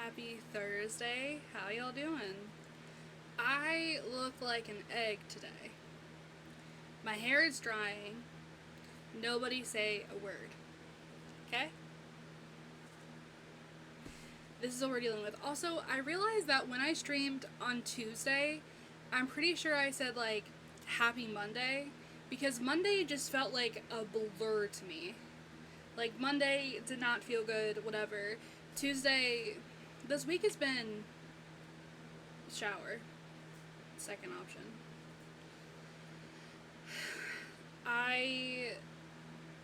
Happy Thursday. How y'all doing? I look like an egg today. My hair is drying. Nobody say a word. Okay? This is what we're dealing with. Also, I realized that when I streamed on Tuesday, I'm pretty sure I said like Happy Monday because Monday just felt like a blur to me. Like Monday did not feel good, whatever. Tuesday, this week has been shower. Second option.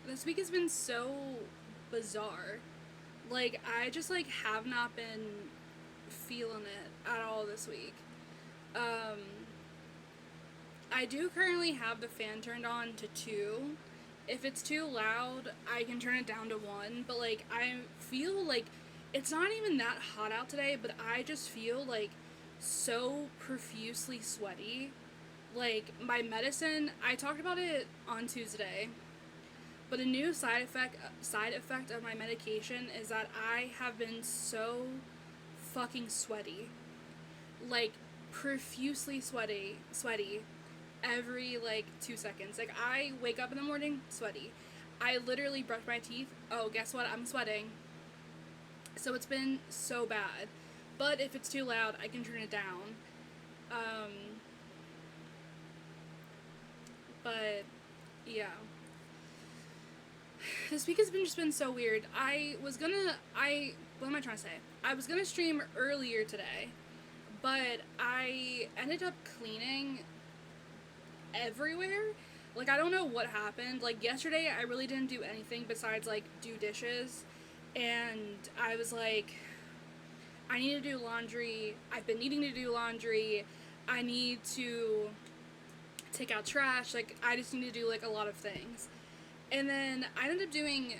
This week has been so bizarre. Like, I just, like, have not been feeling it at all this week. Um, I do currently have the fan turned on to 2. If it's too loud, I can turn it down to 1, but, like, I feel like it's not even that hot out today, but I just feel, like, so profusely sweaty. Like, my medicine, I talked about it on Tuesday, but a new side effect of my medication is that I have been so fucking sweaty. Like, profusely sweaty every, like, 2 seconds. Like, I wake up in the morning, sweaty. I literally brush my teeth. Oh, guess what? I'm sweating. So it's been so bad. But if it's too loud, I can turn it down. But yeah, this week has been so weird. What am I trying to say? I was gonna stream earlier today, but I ended up cleaning everywhere. Like, I don't know what happened. Like, yesterday I really didn't do anything besides like do dishes, and I was like, I need to do laundry. I've been needing to do laundry. I need to take out trash. Like, I just need to do like a lot of things. And then I ended up doing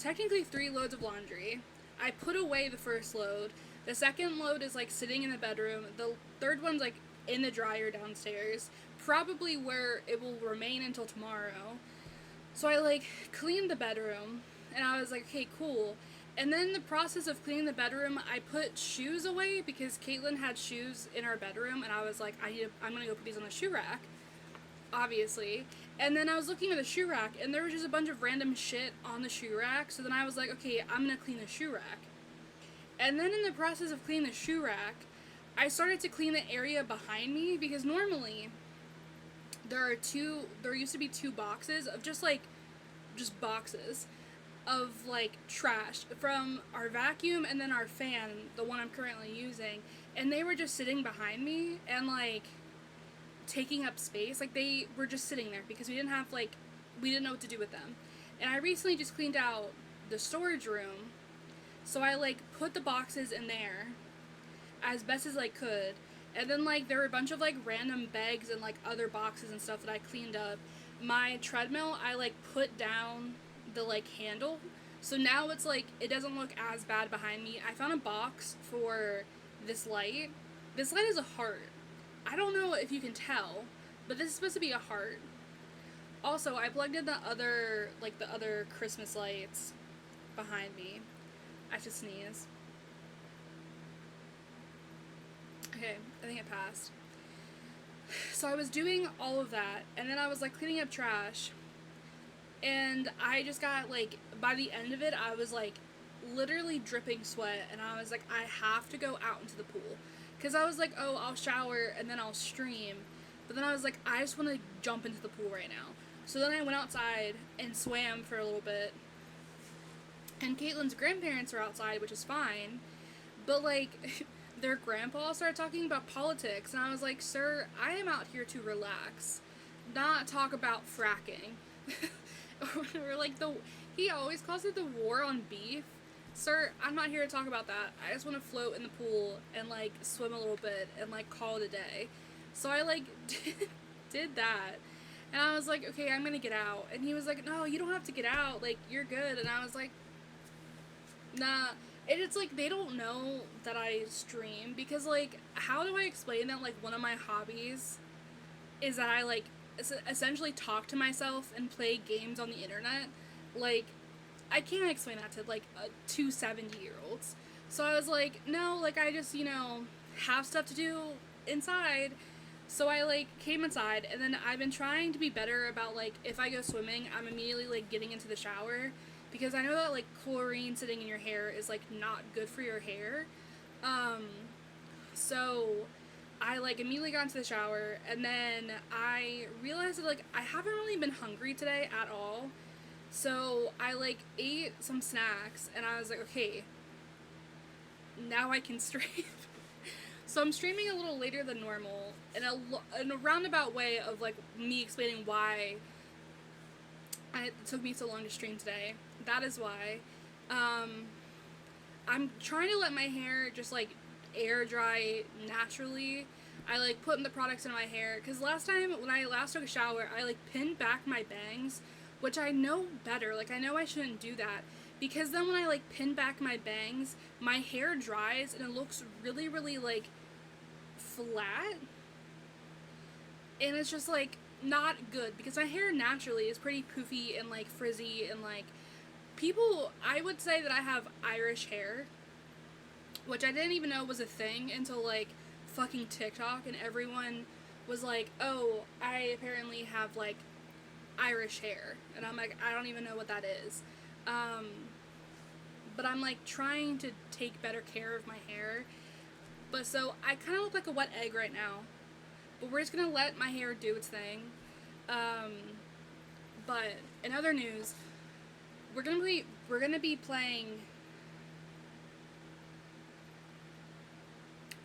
technically 3 loads of laundry. I put away the first load. The second load is like sitting in the bedroom. The third one's like in the dryer downstairs, probably where it will remain until tomorrow. So I like cleaned the bedroom and I was like, okay, cool. And then in the process of cleaning the bedroom, I put shoes away because Caitlin had shoes in our bedroom, and I was like, I'm gonna go put these on the shoe rack, obviously. And then I was looking at the shoe rack, and there was just a bunch of random shit on the shoe rack. So then I was like, okay, I'm gonna clean the shoe rack. And then in the process of cleaning the shoe rack, I started to clean the area behind me because normally there used to be 2 boxes of just boxes of like trash from our vacuum and then our fan, the one I'm currently using, and they were just sitting behind me and like taking up space. Like, they were just sitting there because we didn't know what to do with them. And I recently just cleaned out the storage room, so I like put the boxes in there as best as I could, and then like there were a bunch of like random bags and like other boxes and stuff that I cleaned up. My treadmill, I like put down the like handle, so now it's like it doesn't look as bad behind me. I found a box for this light. This light is a heart. I don't know if you can tell, but this is supposed to be a heart. Also, I plugged in the other Christmas lights behind me. I have to sneeze. Okay, I think it passed. So I was doing all of that, and then I was like cleaning up trash, and I just got like, by the end of it, I was like literally dripping sweat, and I was like, I have to go out into the pool. Because I was like, oh, I'll shower and then I'll stream. But then I was like, I just want to jump into the pool right now. So then I went outside and swam for a little bit. And Caitlin's grandparents were outside, which is fine. But like, their grandpa started talking about politics. And I was like, sir, I am out here to relax, not talk about fracking. Or like he always calls it the war on beef. Sir, I'm not here to talk about that. I just want to float in the pool and, like, swim a little bit and, like, call it a day. So I, like, did that. And I was like, okay, I'm gonna get out. And he was like, no, you don't have to get out. Like, you're good. And I was like, nah. And it's like, they don't know that I stream. Because, like, how do I explain that, like, one of my hobbies is that I, like, essentially talk to myself and play games on the internet? Like, I can't explain that to, like, 2 70-year-olds. So I was like, no, like, I just, have stuff to do inside. So I, like, came inside, and then I've been trying to be better about, like, if I go swimming, I'm immediately, like, getting into the shower. Because I know that, like, chlorine sitting in your hair is, like, not good for your hair. Um, so I, like, immediately got into the shower, and then I realized that, like, I haven't really been hungry today at all. So I, like, ate some snacks, and I was like, okay, now I can stream. So I'm streaming a little later than normal, in a roundabout way of, like, me explaining why it took me so long to stream today. That is why. I'm trying to let my hair just, like, air dry naturally. I, like, put the products in my hair, because last time, when I last took a shower, I, like, pinned back my bangs, which I know better. Like, I know I shouldn't do that, because then when I, like, pin back my bangs, my hair dries, and it looks really, really, like, flat, and it's just, like, not good, because my hair naturally is pretty poofy and, like, frizzy, and, like, I would say that I have Irish hair, which I didn't even know was a thing until, like, fucking TikTok, and everyone was like, oh, I apparently have, like, Irish hair, and I'm like, I don't even know what that is. But I'm, like, trying to take better care of my hair. But so I kind of look like a wet egg right now, but we're just gonna let my hair do its thing. But in other news, we're gonna be playing.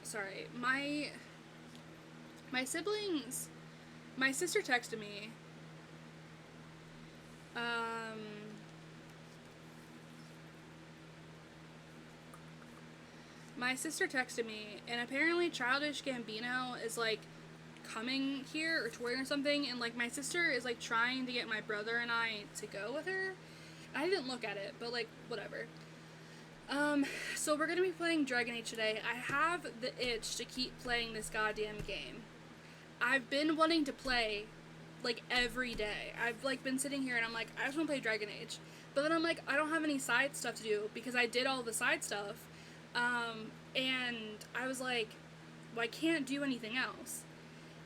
Sorry, my siblings, my sister texted me. My sister texted me, and apparently Childish Gambino is, like, coming here or touring or something, and, like, my sister is, like, trying to get my brother and I to go with her. I didn't look at it, but, like, whatever. So we're gonna be playing Dragon Age today. I have the itch to keep playing this goddamn game. I've been wanting to play, like, every day. I've, like, been sitting here and I'm like, I just want to play Dragon Age. But then I'm like, I don't have any side stuff to do because I did all the side stuff. And I was like, well, I can't do anything else.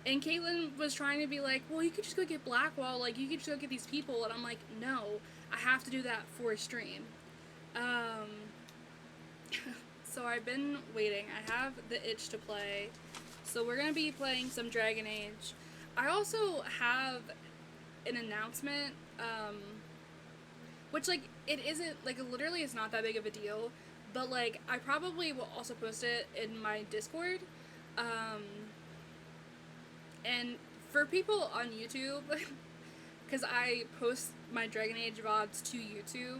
And Caitlin was trying to be like, well, you could just go get Blackwall, like, you could just go get these people. And I'm like, no, I have to do that for a stream. So I've been waiting. I have the itch to play. So we're going to be playing some Dragon Age. I also have an announcement, which, like, it isn't, like, literally it's not that big of a deal, but, like, I probably will also post it in my Discord, and for people on YouTube, because I post my Dragon Age VODs to YouTube,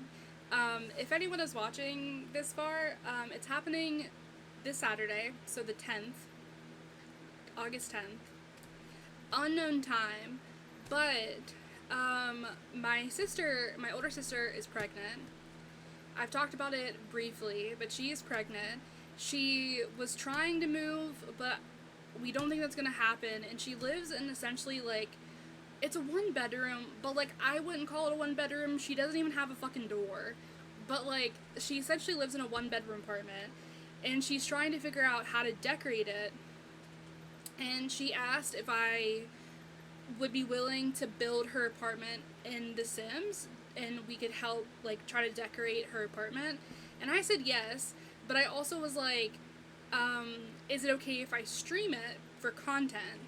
if anyone is watching this far, it's happening this Saturday, so the 10th, August 10th, unknown time, but, my older sister is pregnant. I've talked about it briefly, but she is pregnant. She was trying to move, but we don't think that's gonna happen, and she lives in essentially, like, it's a one bedroom, but, like, I wouldn't call it a one bedroom. She doesn't even have a fucking door, but, like, she essentially lives in a one bedroom apartment, and she's trying to figure out how to decorate it, and she asked if I would be willing to build her apartment in The Sims, and we could help, like, try to decorate her apartment, and I said yes, but I also was like, is it okay if I stream it for content?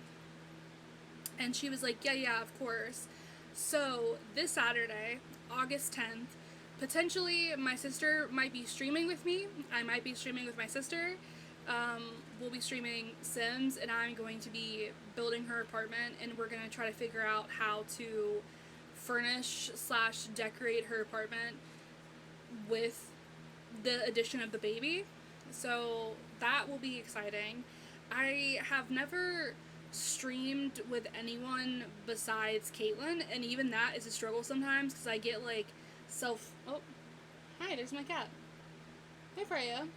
And she was like, yeah, of course. So this Saturday, August 10th, potentially my sister might be streaming with me. I might be streaming with my sister. We'll be streaming Sims, and I'm going to be building her apartment, and we're going to try to figure out how to furnish / decorate her apartment with the addition of the baby. So that will be exciting. I have never streamed with anyone besides Caitlin, and even that is a struggle sometimes because I get, like, oh, hi, there's my cat. Hey, Freya.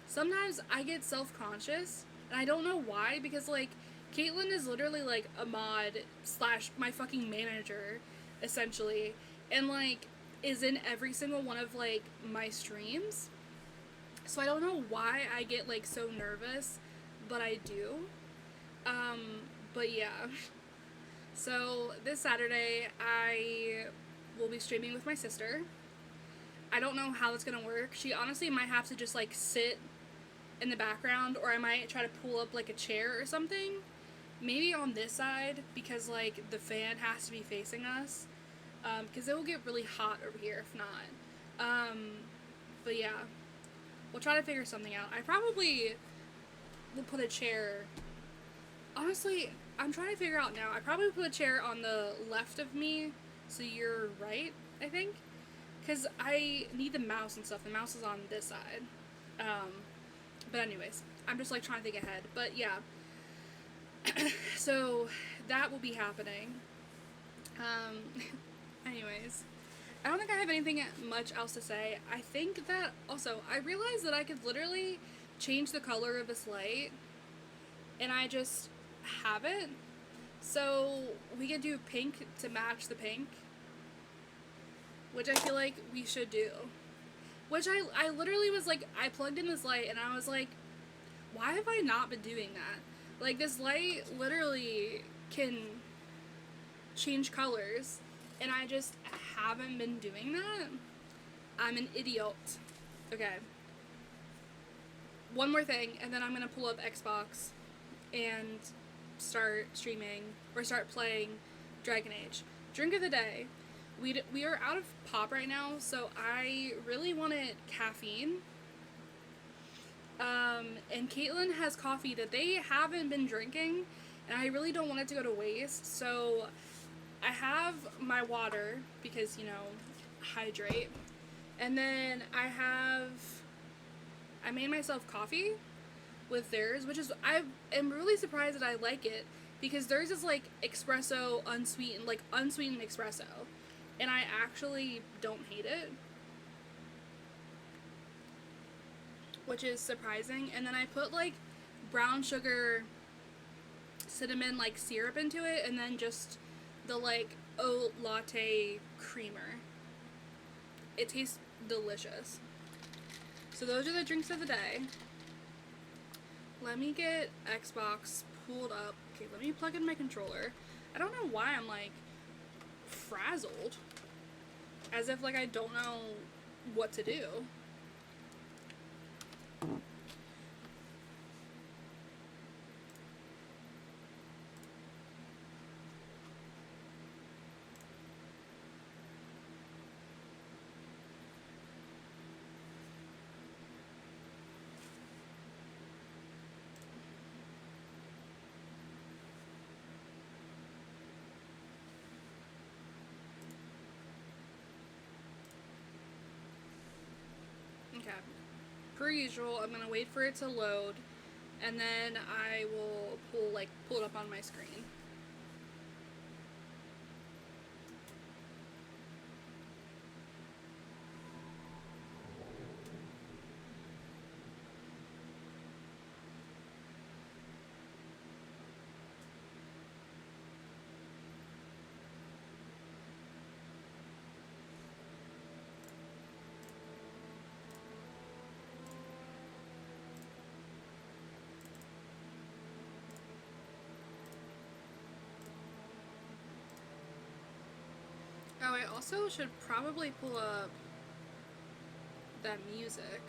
Sometimes I get self-conscious, and I don't know why, because, like, Caitlin is literally, like, a mod / my fucking manager, essentially, and, like, is in every single one of, like, my streams. So I don't know why I get like so nervous, but I do. But yeah. So this Saturday I will be streaming with my sister. I don't know how it's gonna work. She honestly might have to just like sit in the background, or I might try to pull up like a chair or something. Maybe on this side, because like the fan has to be facing us. Because it will get really hot over here if not. But yeah, we'll try to figure something out. I probably will put a chair. Honestly, I'm trying to figure out now. I probably put a chair on the left of me, so you're right, I think. Because I need the mouse and stuff. The mouse is on this side. But anyways, I'm just like trying to think ahead. But yeah. So that will be happening. Anyways. I don't think I have anything much else to say. I think that also, I realized that I could literally change the color of this light. And I just have it. So we could do pink to match the pink. Which I feel like we should do. Which I literally was like, I plugged in this light and I was like, why have I not been doing that? Like, this light literally can change colors, and I just haven't been doing that. I'm an idiot. Okay. One more thing, and then I'm gonna pull up Xbox and start streaming, or start playing Dragon Age. Drink of the day. We are out of pop right now, so I really wanted caffeine. And Caitlin has coffee that they haven't been drinking, and I really don't want it to go to waste, so I have my water, because, you know, hydrate, and then I made myself coffee with theirs, which is, I am really surprised that I like it, because theirs is like espresso, unsweetened espresso, and I actually don't hate it. Which is surprising. And then I put like brown sugar, cinnamon like syrup into it, and then just the like oat latte creamer. It tastes delicious. So those are the drinks of the day. Let me get Xbox pulled up. Okay, let me plug in my controller. I don't know why I'm like frazzled. As if like I don't know what to do. Okay. Per usual, I'm gonna wait for it to load, and then I will pull it up on my screen. Oh, I also should probably pull up that music.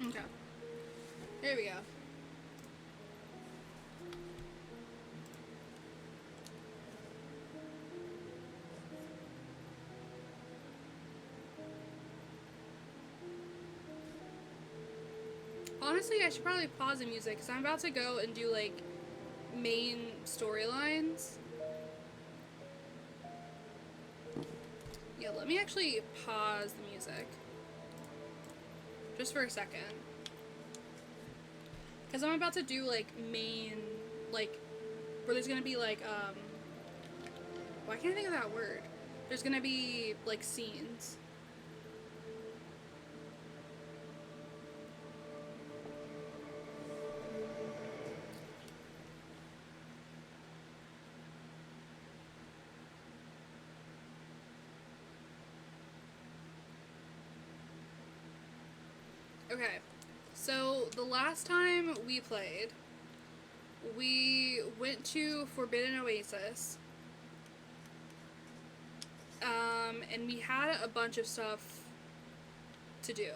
Okay. There we go. Honestly, I should probably pause the music, because I'm about to go and do, like, main storylines. Yeah, let me actually pause the music. Just for a second. Because I'm about to do, like, main, like, where there's gonna be, like, Why can't I think of that word? There's gonna be, like, scenes. Okay, so the last time we played, we went to Forbidden Oasis, and we had a bunch of stuff to do.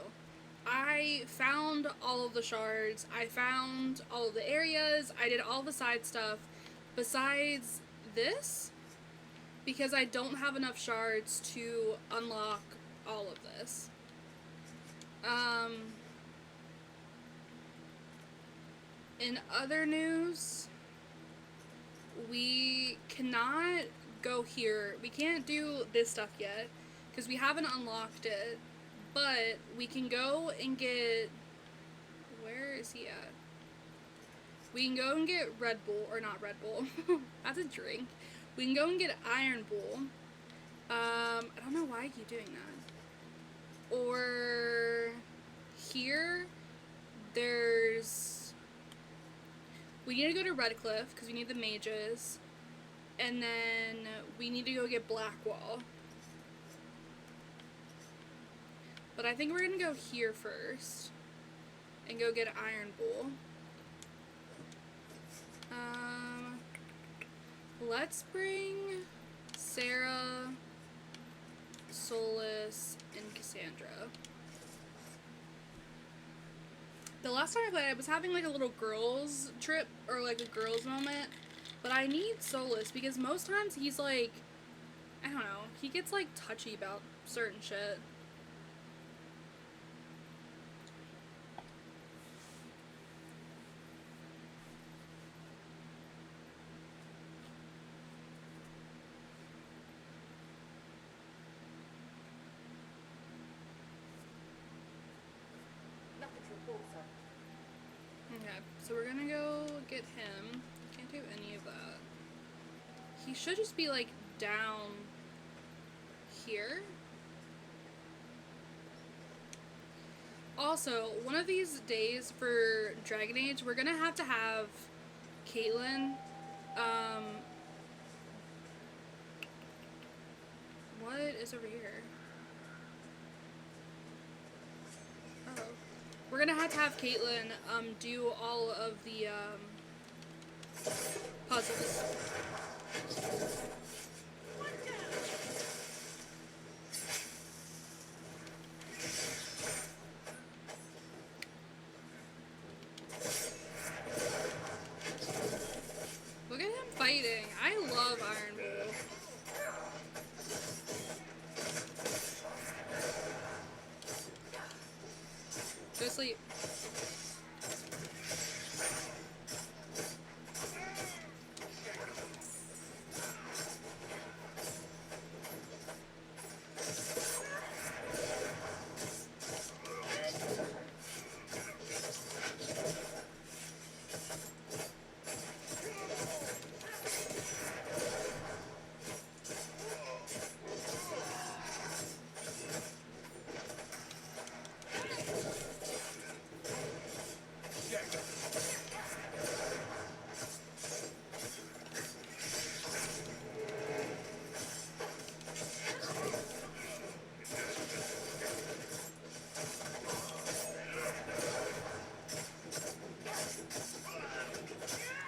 I found all of the shards, I found all of the areas, I did all the side stuff, besides this, because I don't have enough shards to unlock all of this. In other news, we cannot go here. We can't do this stuff yet, because we haven't unlocked it, but we can go and get... Where is he at? We can go and get Red Bull, or not Red Bull. That's a drink. We can go and get Iron Bull. I don't know why I keep doing that. Or here, there's... We need to go to Redcliffe, because we need the mages. And then we need to go get Blackwall. But I think we're going to go here first. And go get Iron Bull. Let's bring Sarah, Solas, and Cassandra. The last time I played, I was having like a little girls trip, or like a girls moment, but I need Solas, because most times he's like, I don't know, he gets like touchy about certain shit. Okay, so we're gonna go get him. Can't do any of that. He should just be like down here. Also, one of these days for Dragon Age, we're gonna have to have Caitlyn. What is over here? Oh. We're gonna have to have Caitlyn, do all of the, puzzles. Look at him fighting. I love Iron Bull. Go to sleep.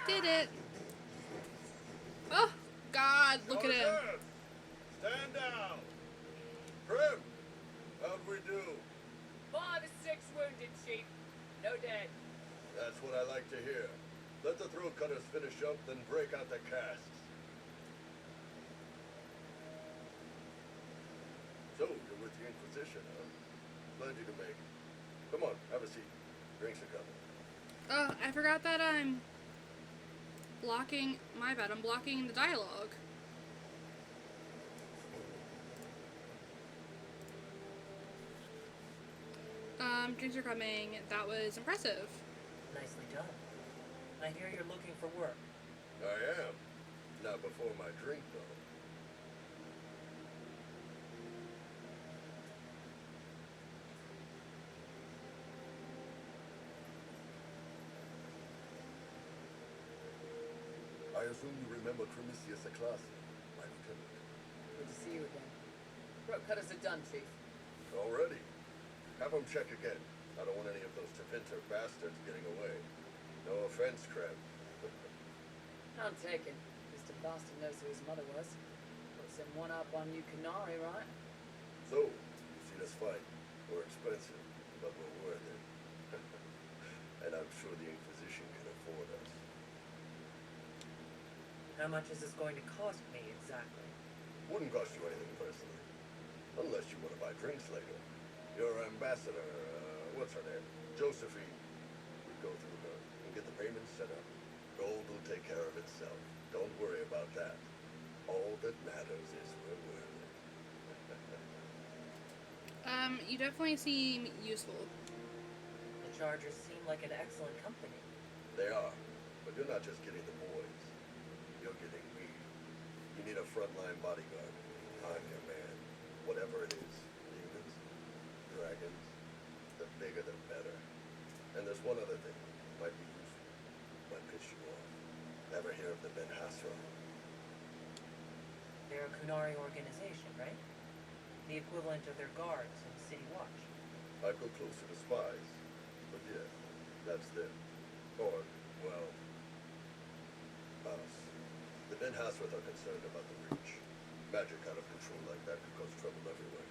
Did it. Oh, God, look at him. Stand down. Prim, how'd we do? 5 or 6 wounded, Chief. No dead. That's what I like to hear. Let the throat cutters finish up, then break out the casks. So, you're with the Inquisition, huh? Glad you can make it. Come on, have a seat. Drinks are coming. Oh, I forgot that I'm blocking, my bad, I'm blocking the dialogue. Drinks are coming. That was impressive. Nicely done. I hear you're looking for work. I am. Not before my drink, though. I assume you remember Cremisius Aclassi, my lieutenant. Good to see you again. Throat cutters are done, Chief. Already? Have them check again. I don't want any of those Tevinter bastards getting away. No offense, Krem. None taken. Mr. Bastard knows who his mother was. Puts him one up on you Canary, right? So, you've seen us fight. We're expensive, but we're worth it. And I'm sure the Inquisition can afford us. How much is this going to cost me exactly? Wouldn't cost you anything personally. Unless you want to buy drinks later. Your ambassador, what's her name? Josephine. We go through her and get the payments set up. Gold will take care of itself. Don't worry about that. All that matters is we're worth it. You definitely seem useful. The Chargers seem like an excellent company. They are. But you're not just getting the boys. You're getting me. You need a frontline bodyguard. I'm your man. Whatever it is. Demons, dragons, the bigger the better. And there's one other thing. Might be useful. Might piss you off. Ever hear of the Ben Hasra? They're a Kunari organization, right? The equivalent of their guards in City Watch. I'd go closer to spies. But yeah, that's them. Or, well, us. The Ben Hasrath are concerned about the Reach. Magic out of control like that could cause trouble everywhere.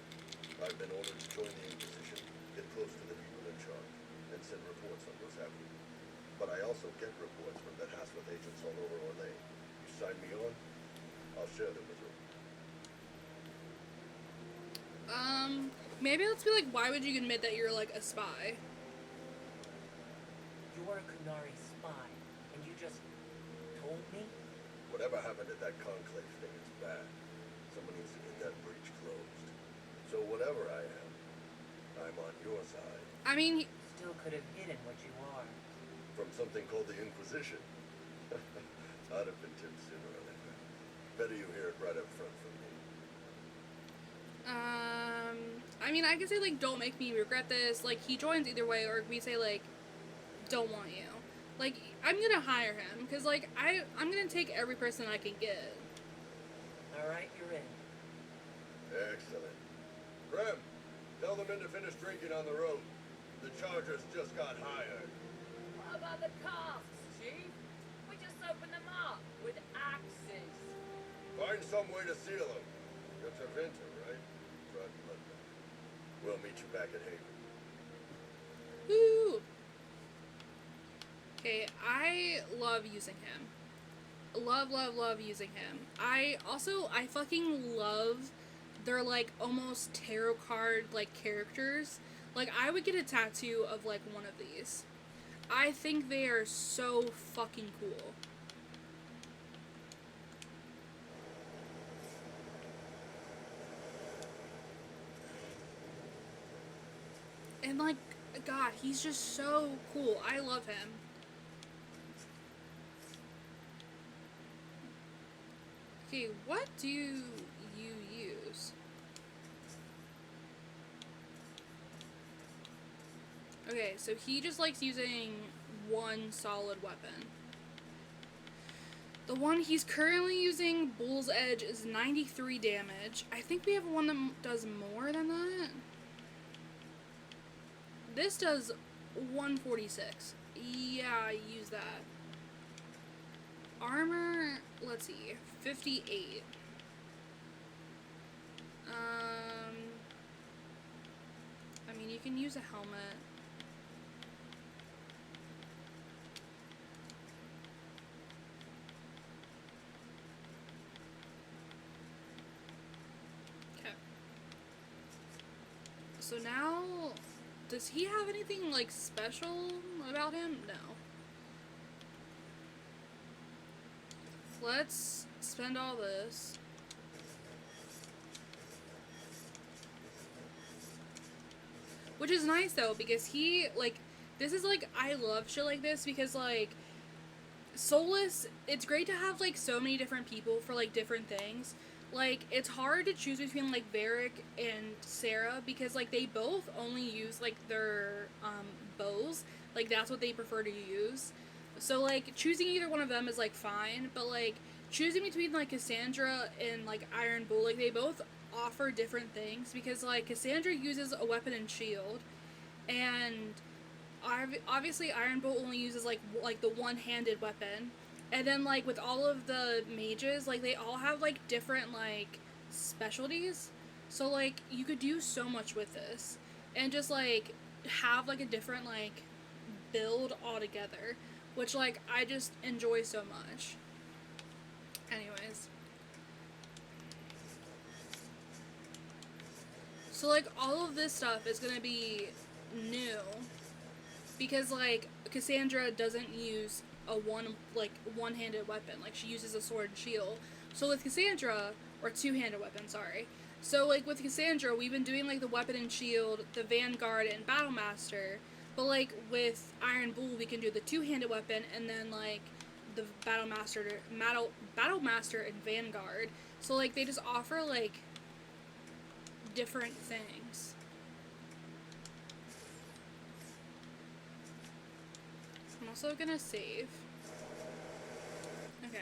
I've been ordered to join the Inquisition, get close to the people in charge, and send reports on what's happening. But I also get reports from Ben Hasrath agents all over Orlais. You sign me on, I'll share them with you. Maybe let's be like, why would you admit that you're like a spy? You're a Kunari spy, and you just told me? Whatever happened at that conclave thing is bad. Someone needs to get that breach closed. So whatever I am, I'm on your side. I mean, Still could have hidden what you are. From something called the Inquisition. I'd have been tipped sooner or later. Better you hear it right up front from me. I mean, I could say like, don't make me regret this. Like, he joins either way, or we say like, don't want you. Like, I'm gonna hire him because like I'm gonna take every person I can get. Alright, you're in. Excellent. Krem, tell the men to finish drinking on the road. The Chargers just got hired. What about the casks, Chief? We just opened them up with axes. Find some way to seal them. You're Tevinter, right? Tried bloodbath. We'll meet you back at Haven. Woo! Okay, I love using him. Love using him. I fucking love their like almost tarot card like characters. Like, I would get a tattoo of like one of these. I think they are so fucking cool. And like, God, he's just so cool. I love him. Okay, what do you use? Okay, so he just likes using one solid weapon. The one he's currently using, Bull's Edge, is 93 damage. I think we have one that does more than that. This does 146. Yeah, I use that. Armor, let's see, 58. I mean, you can use a helmet. Okay. So now, does he have anything, like, special about him? No. Let's spend all this. Which is nice, though, because he, like, this is, like, I love shit like this, because, like, Solas, it's great to have, like, so many different people for, like, different things. Like, it's hard to choose between, like, Varric and Sarah, because, like, they both only use, like, their, bows. Like, that's what they prefer to use. So, like, choosing either one of them is, like, fine, but, like, choosing between, like, Cassandra and, like, Iron Bull, like, they both offer different things, because, like, Cassandra uses a weapon and shield, and obviously Iron Bull only uses, like the one-handed weapon, and then, like, with all of the mages, like, they all have, like, different, like, specialties, so, like, you could do so much with this, and just, like, have, like, a different, like, build altogether, which, like, I just enjoy so much. Anyways. So, like, all of this stuff is gonna be new, because, like, Cassandra doesn't use a one-handed weapon. Like, she uses a sword and shield. So with Cassandra, or two-handed weapon, sorry. So, like, with Cassandra, we've been doing, like, the weapon and shield, the Vanguard, and Battlemaster. But, like, with Iron Bull, we can do the two-handed weapon, and then, like, the Battlemaster and Vanguard. So, like, they just offer, like, different things. I'm also gonna save. Okay.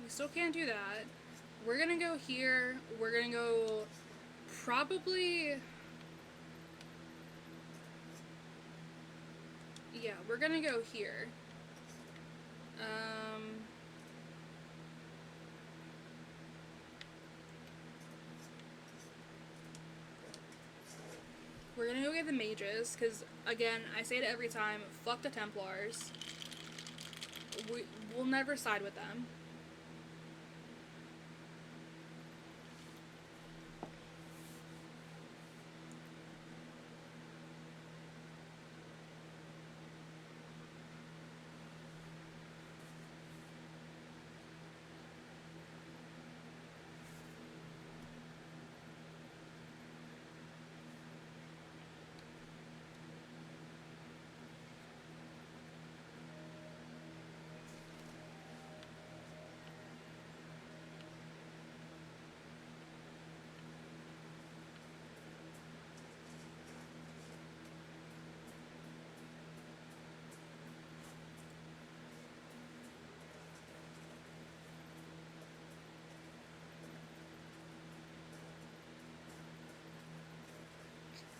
We still can't do that. We're gonna go here. We're gonna go probably... Yeah, we're gonna go here. We're gonna go get the mages, because, again, I say it every time, fuck the Templars. We'll never side with them.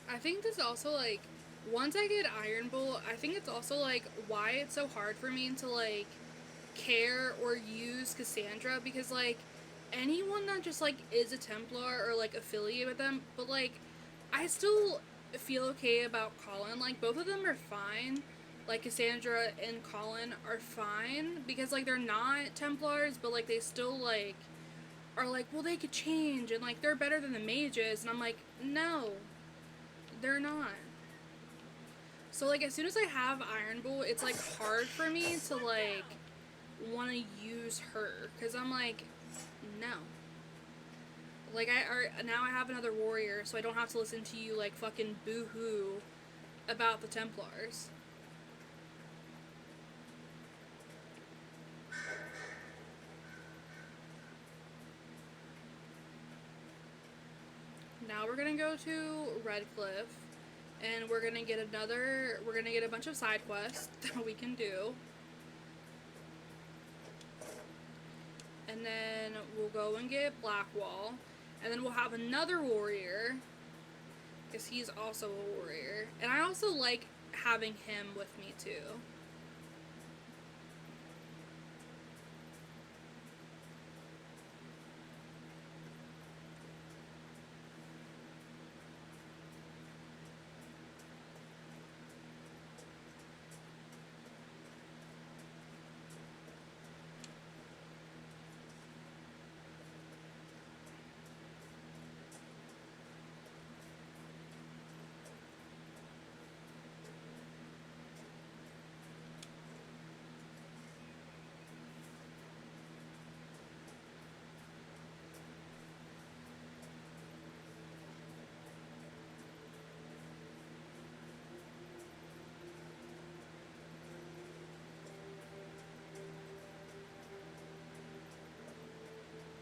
I think this also, like, once I get Iron Bull, I think it's also, like, why it's so hard for me to, like, care or use Cassandra, because, like, anyone that just, like, is a Templar or, like, affiliated with them, but, like, I still feel okay about Colin. Like, both of them are fine. Like, Cassandra and Colin are fine, because, like, they're not Templars, but, like, they still, like, are like, well, they could change, and, like, they're better than the mages, and I'm like, no, they're not. So, like, as soon as I have Iron Bull, it's, like, hard for me to, like, want to use her, because I'm like, no. Like, now I have another warrior, so I don't have to listen to you, like, fucking boo-hoo about the Templars. Now we're gonna go to Redcliffe, and we're gonna get a bunch of side quests that we can do. And then we'll go and get Blackwall, and then we'll have another warrior, because he's also a warrior. And I also like having him with me too.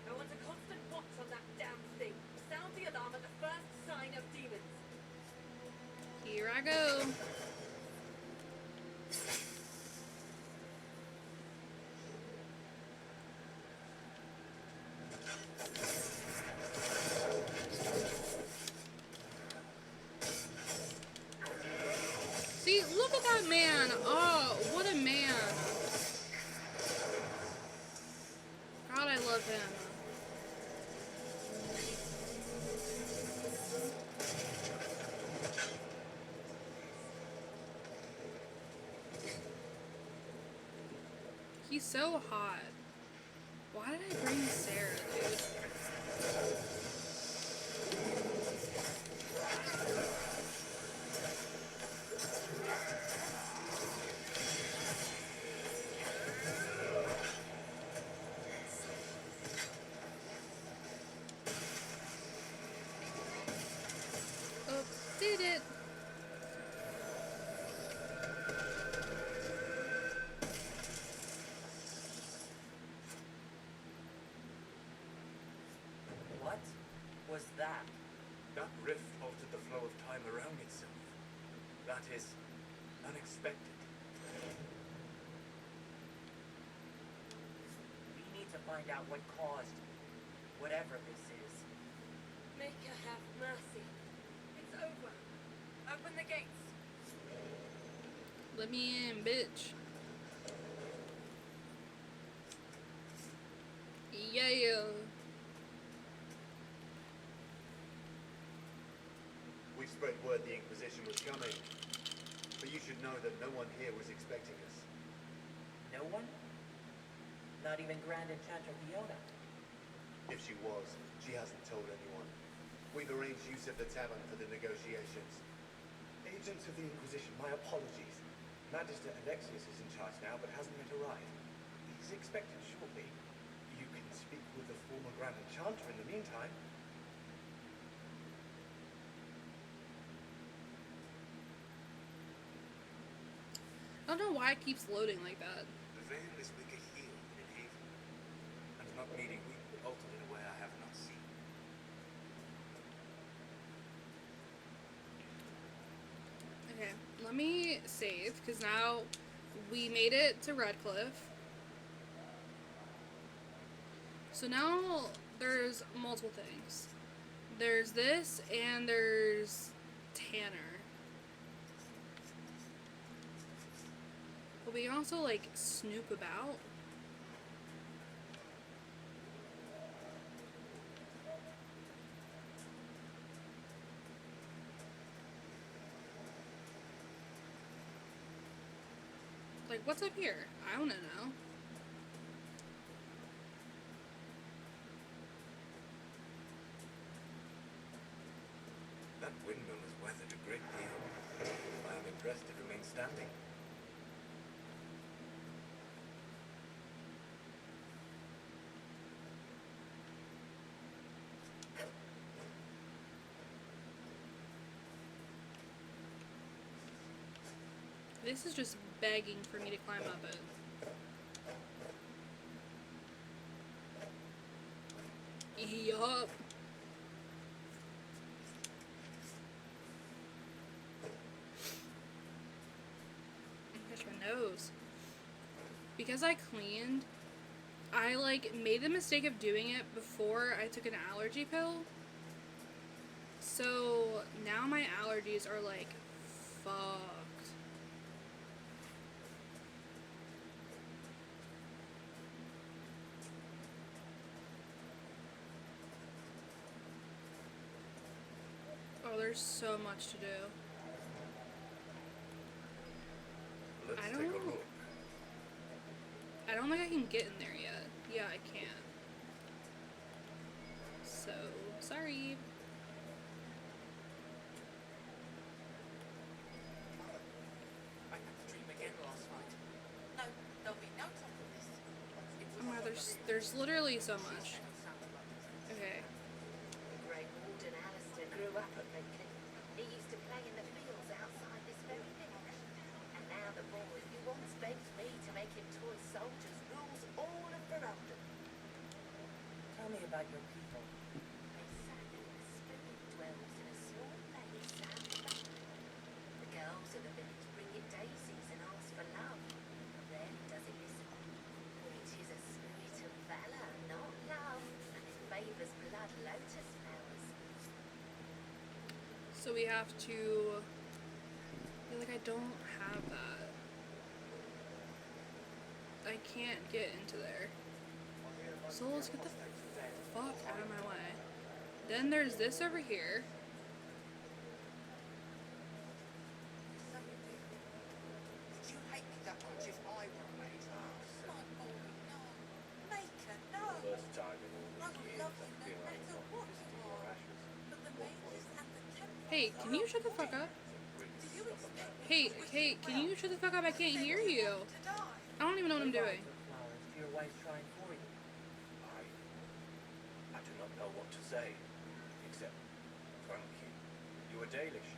I want a constant watch on that damn thing. Sound the alarm at the first sign of demons. Here I go. that man. Oh, what a man. God, I love him. He's so hot. Why did I bring Sarah, dude? Oh, did it. What was that? That rift altered the flow of time around itself. That is unexpected. We need to find out what caused whatever this is. Make her have mercy. It's over. Open the gates. Let me in, bitch. Yeah. We've spread word the Inquisition was coming, but you should know that no one here was expecting us. No one? Not even Grand Enchanter Fiona? If she was, she hasn't told anyone. We've arranged use of the tavern for the negotiations. Agents of the Inquisition, my apologies. Magister Alexius is in charge now, but hasn't yet arrived. He's expected shortly. You can speak with the former Grand Enchanter in the meantime. I don't know why it keeps loading like that. The veil is weaker here than in Haven, and not needing weak will alter in a way I have not seen. Okay, let me save, because now we made it to Redcliffe. So now there's multiple things. There's this, and there's Tanner. But we can also, like, snoop about. Like, what's up here? I wanna know. That windmill has weathered a great deal. I am impressed it remains standing. This is just begging for me to climb up it. Yup. Touch my nose. Because I cleaned, I like made the mistake of doing it before I took an allergy pill. So now my allergies are like fucked. Oh, there's so much to do. Let's I take a don't- look. I don't think I can get in there yet. Yeah, I can. So, sorry. I had the dream again last night. No, there'll be no time for this. It was Oh my, there's literally so much. Okay. The Great Warden Alistair grew up at Lincoln. He used to play in the fields outside this very village. And now the boy who once begged me to make him toy soldiers rules all of Verona. Tell me about your people. They say the spirit dwells in a small place south of London. The girls of the village bring it daisies and ask for love. Then does it listen? For it is a spirit of valor, not love, and it favours blood lotus flowers. So we have to feel like I don't have that. I can't get into there. So let's get the fuck out of my way. Then there's this over here. Did you hate me that much if I were a mate? My boy, no. Maker, no. First time in I all will these years love you I've no been on matter top what of you your are. ashes. But the mages and the Templars Hey, can you shut the fuck up? Do you expect me Hey, to wish hey, you can well? you shut the fuck up? I can't Send hear you. off to die? I don't even know what I'm Levi doing. took flowers to your wife's shrine for you. I do not know what to say, except, thank you. You were Dalish.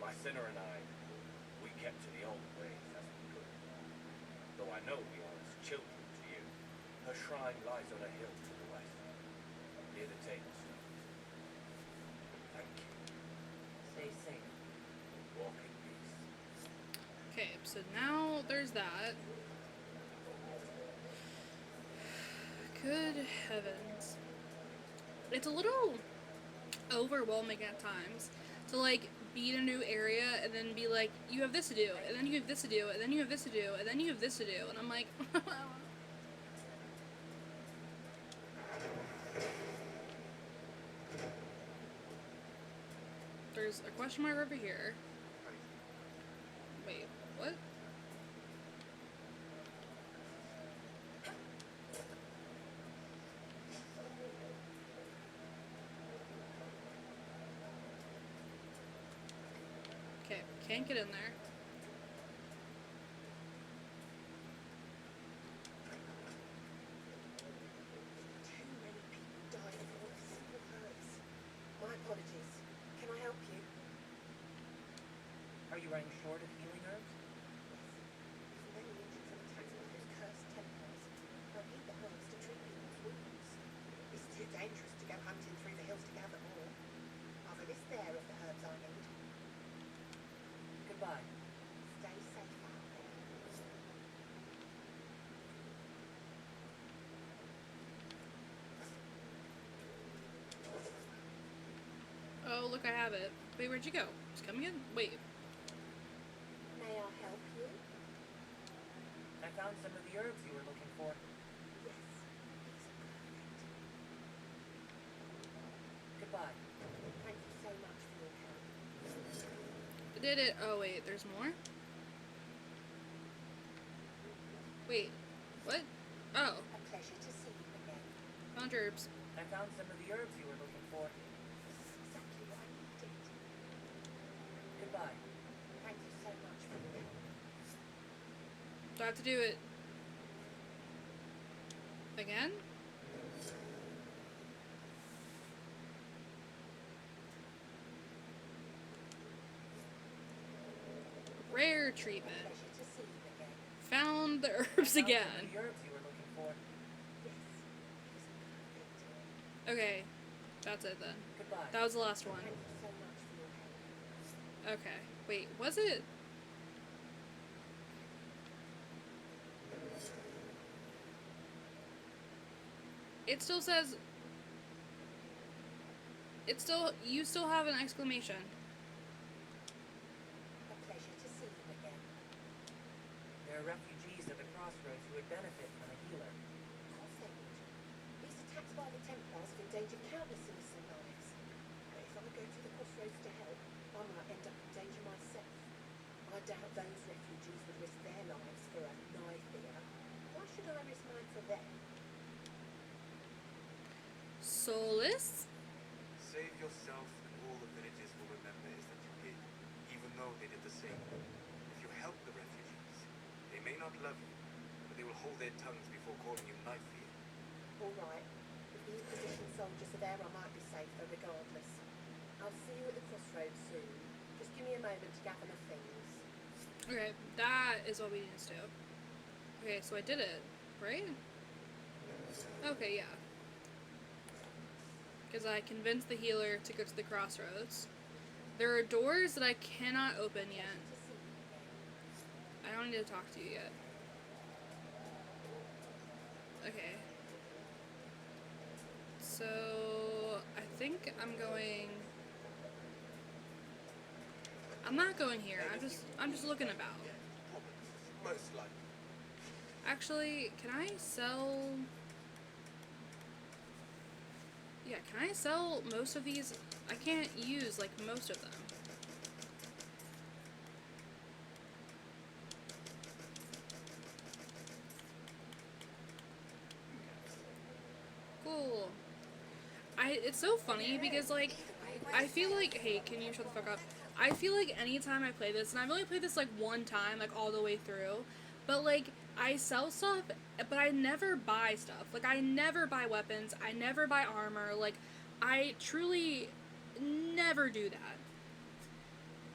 My sinner and I, we kept to the old ways as we could. Though I know we are as children to you. Her shrine lies on a hill to the west, near the table stone. Thank you. Stay safe. Walk in peace. Okay, so now there's that. Good heavens. It's a little overwhelming at times to like be in a new area and then be like, you have this to do, and then you have this to do, and then you have this to do, and then you have this to do, and I'm like, there's a question mark over here. Wait, what? Okay, can't get in there. Too many people died of all simple herbs. My apologies. Can I help you? Are you running short of healing herbs? Yes. Many injuries and attacks by those cursed Templars. I need the herbs to treat people's wounds. It's too dangerous to go hunting through the hills to gather more. I've a list there of the herbs I need. Goodbye. Stay safe out there. Oh, look, I have it. Wait, where'd you go? Just come again? Wait. May I help you? I found some of the herbs you were looking for. Yes. These are perfect. Goodbye. Thank you so much for your help. I did it. Oh, wait, there's more? Wait, what? Oh, A pleasure to see you again. found herbs. I found some of the herbs you were looking for. This is exactly what I needed. Goodbye. Thank you so much for your help. Do I have to do it again? Rare treatment. Pleasure to see you again. Found the I herbs found some of again. the herbs you were looking for. Yes. These are perfect. Okay, that's it then. Goodbye. That was the last one. Thank you so much for your help. Okay, wait, was it? It still says. You still have an exclamation. A pleasure to see you again. There are refugees at the crossroads who would benefit from a healer. Of course they would. These attacks by the Templars have endangered countless innocent lives. But if I go to the crossroads to help, I might end up in danger myself. I doubt those refugees would risk their lives for a knife theatre. Why should I risk mine for them? Solas? Save yourself and all the villagers will remember is that you did, even though they did the same. If you help the refugees, they may not love you, but they will hold their tongues before calling you knife thief. All right. If the Inquisition soldiers are there, I might be safer regardless. I'll see you at the crossroads soon. Just give me a moment to gather my things. Okay, that is what we need to do. Okay, so I did it, right? Okay, yeah. Because I convinced the healer to go to the crossroads. There are doors that I cannot open yet. To see you again. I don't need to talk to you yet. Okay. So, I think I'm going I'm not going here. I'm just looking about. Most likely. Actually, can I sell? Yeah, can I sell most of these? I can't use like most of them. Cool. It's so funny because like I feel like, hey, can you shut the fuck up? I feel like anytime I play this, and I've only played this like one time, like all the way through, but like I sell stuff, but I never buy stuff. Like I never buy weapons, I never buy armor, like I truly never do that.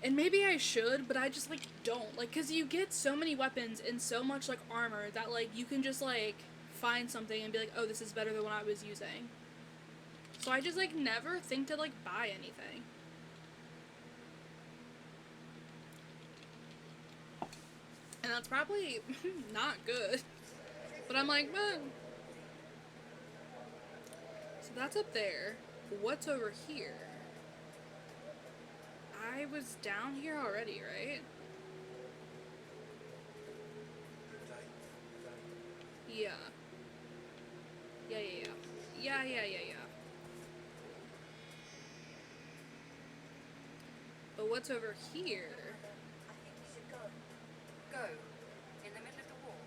And maybe I should, but I just like don't. Like, cause you get so many weapons and so much like armor that like you can just like find something and be like, oh, this is better than what I was using. So I just like never think to like buy anything. And that's probably not good. But I'm like, man. So that's up there. What's over here? I was down here already, right? Yeah. Yeah. But what's over here? I think we should go. Go. In the middle of the wall.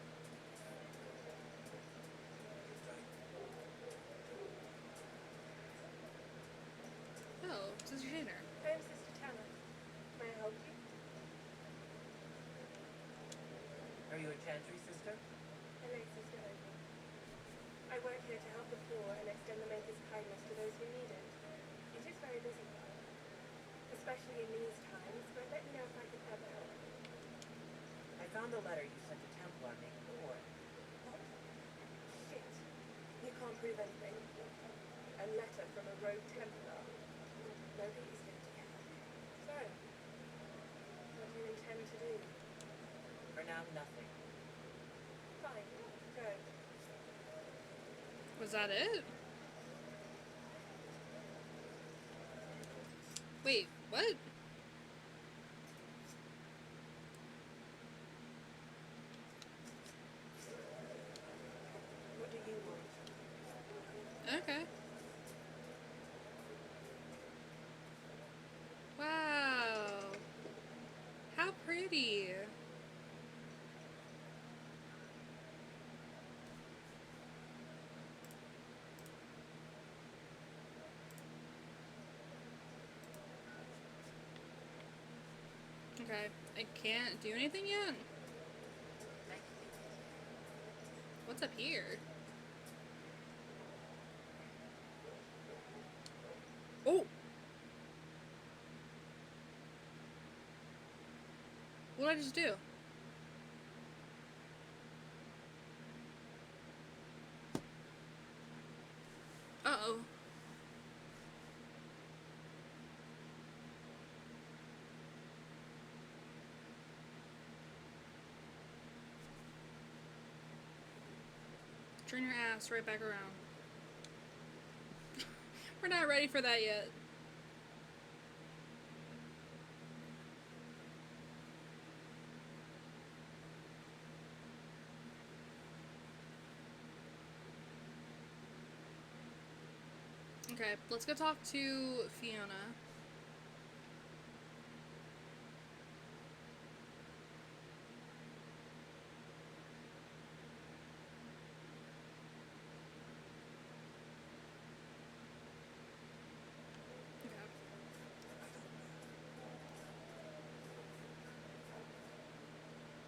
Oh, Sister Tanner. I am Sister Tanner. May I help you? Are you a chantry sister? A late Sister Obi. I work here to help the poor and extend the Maker's kindness to those who need it. It is very busy, especially in these times, but let me know if I can ever help. I found a letter you sent to Templar making the war. What? Shit. You can't prove anything. A letter from a rogue Templar. Nobody's going to get it. So, what do you intend to do? For now, nothing. Fine. Go. Was that it? Wait, what? What do you want? Okay. Wow. How pretty. Okay, I can't do anything yet? What's up here? Oh! What did I just do? Uh-oh. Turn your ass right back around. We're not ready for that yet. Okay, let's go talk to Fiona.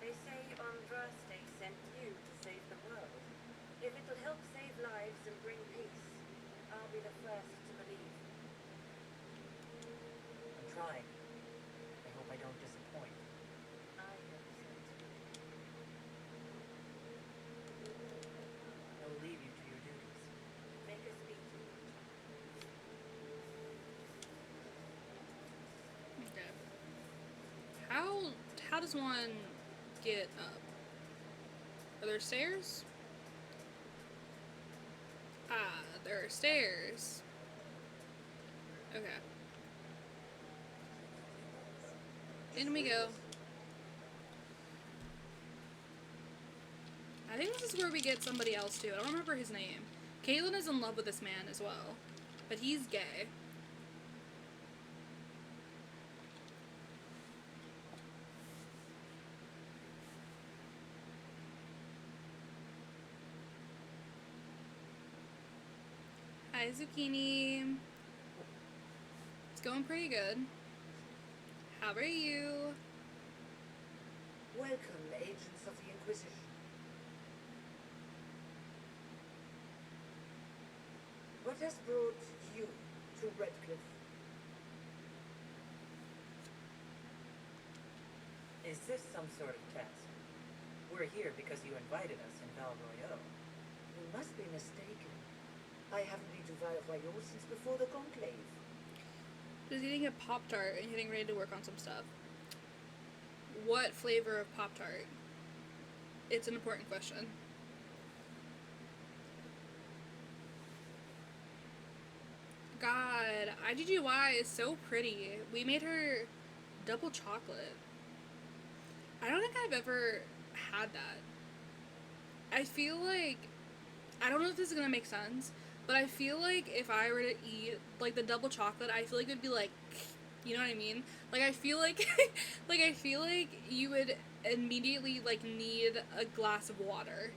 They say Andraste sent you to save the world. If it'll help save lives and bring peace, I'll be the first to believe. I'm trying. I hope I don't disappoint. I hope so too. I will leave you to your duties. Make us speak to you. Okay. How does one get up? Are there stairs? Ah, there are stairs. Okay. In we go. I think this is where we get somebody else too. I don't remember his name. Caitlin is in love with this man as well. But he's gay. Hi, Zucchini. It's going pretty good. How are you? Welcome, agents of the Inquisition. What has brought you to Redcliffe? Is this some sort of test? We're here because you invited us in Val Royeaux. You must be mistaken. I haven't been to Val Royeaux since before the Conclave. Just eating a Pop-Tart and getting ready to work on some stuff. What flavor of Pop-Tart? It's an important question. God, IGGY is so pretty. We made her double chocolate. I don't think I've ever had that. I feel like, I don't know if this is gonna make sense, but I feel like if I were to eat, like, the double chocolate, I feel like it would be like, you know what I mean? Like, I feel like, I feel like you would immediately, like, need a glass of water.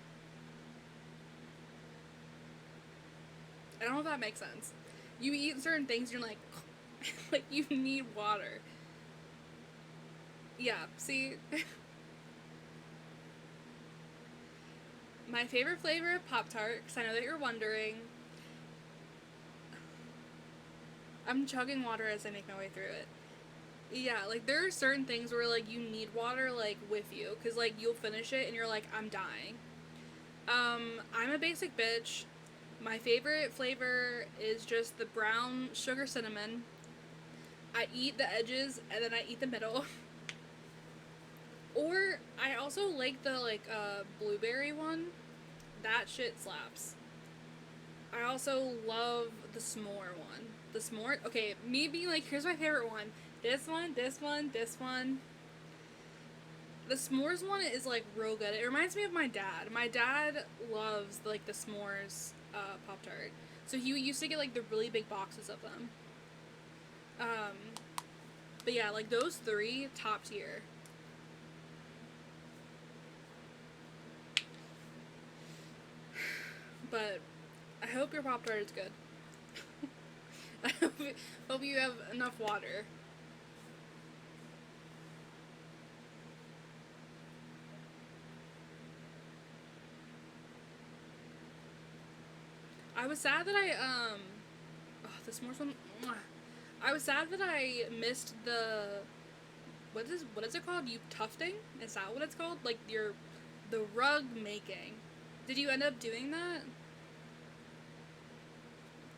I don't know if that makes sense. You eat certain things, you're like, like, you need water. Yeah, see? My favorite flavor of Pop-Tart, because I know that you're wondering. I'm chugging water as I make my way through it. Yeah, like, there are certain things where, like, you need water, like, with you, because, like, you'll finish it and you're like, I'm dying. I'm a basic bitch. My favorite flavor is just the brown sugar cinnamon. I eat the edges and then I eat the middle. Or I also like the, like, blueberry one. That shit slaps. I also love the s'more one. The s'more, okay, me being like, here's my favorite one. This one, this one, this one. The s'mores one is, like, real good. It reminds me of my dad. My dad loves, like, the s'mores Pop-Tart. So he used to get, like, the really big boxes of them. But yeah, like, those three, top tier. But I hope your Pop-Tart is good. I hope you have enough water. I was sad that this s'mores one, I was sad that I missed the, what is it called? You tufting? Is that what it's called? Like, the rug making. Did you end up doing that?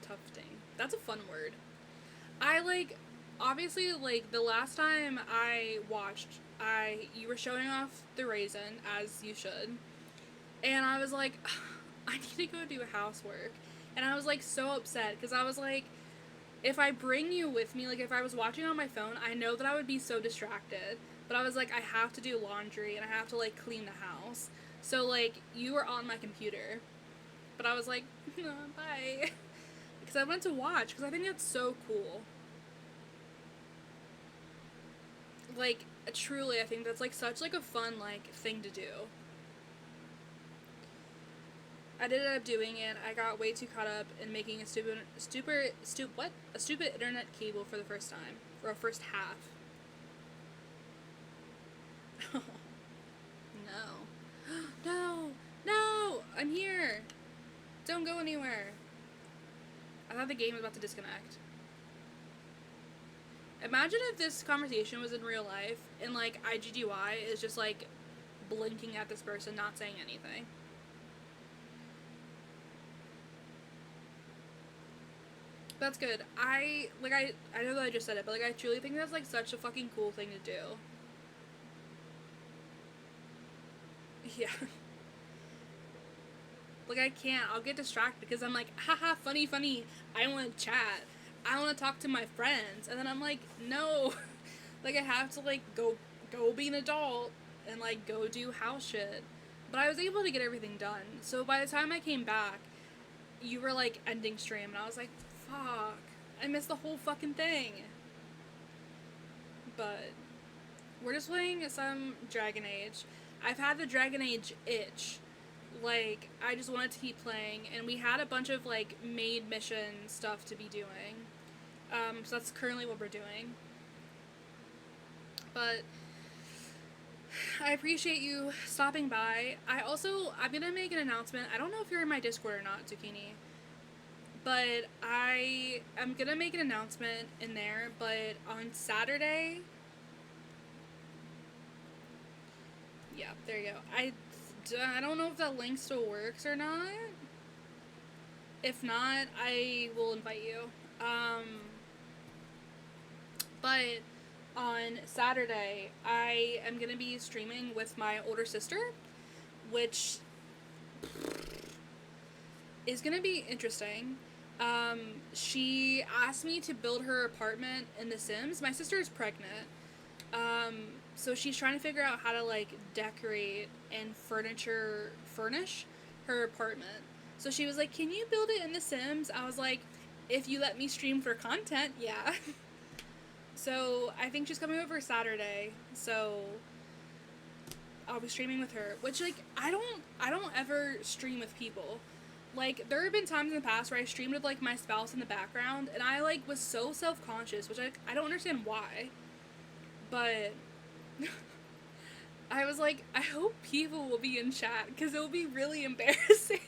Tufting. That's a fun word. I, like, obviously, like, the last time I watched, you were showing off the raisin, as you should, and I was like, I need to go do housework, and I was, like, so upset, because I was like, if I bring you with me, like, if I was watching on my phone, I know that I would be so distracted, but I was like, I have to do laundry, and I have to, like, clean the house, so, like, you were on my computer, but I was like, no, bye, because I wanted to watch, because I think that's so cool. Like, truly, I think that's, like, such, like, a fun, like, thing to do. I did end up doing it. I got way too caught up in making a stupid internet cable for the first time. For a first half. No. No! No! I'm here! Don't go anywhere. I thought the game was about to disconnect. Imagine if this conversation was in real life and, like, IGGY is just, like, blinking at this person, not saying anything. That's good. I know that I just said it, but, like, I truly think that's, like, such a fucking cool thing to do. Yeah. Like, I can't. I'll get distracted because I'm like, haha, funny. I want to chat. I want to talk to my friends. And then I'm like, no. Like, I have to, like, go be an adult and, like, go do house shit. But I was able to get everything done. So by the time I came back, you were, like, ending stream, and I was like, fuck. I missed the whole fucking thing. But we're just playing some Dragon Age. I've had the Dragon Age itch. Like, I just wanted to keep playing, and we had a bunch of, like, maid mission stuff to be doing. So that's currently what we're doing. But I appreciate you stopping by. I'm gonna make an announcement. I don't know if you're in my Discord or not, Zucchini. But I am gonna make an announcement in there, but on Saturday... Yeah, there you go. I don't know if that link still works or not. If not, I will invite you. But on Saturday, I am gonna be streaming with my older sister, which is gonna be interesting. She asked me to build her apartment in The Sims. My sister is pregnant. So she's trying to figure out how to, like, decorate and furnish her apartment. So she was like, can you build it in The Sims? I was like, if you let me stream for content, yeah. So I think she's coming over Saturday, so I'll be streaming with her, which, like, I don't ever stream with people. Like, there have been times in the past where I streamed with, like, my spouse in the background, and I, like, was so self-conscious, which I don't understand why. But I was like, I hope people will be in chat, because it will be really embarrassing.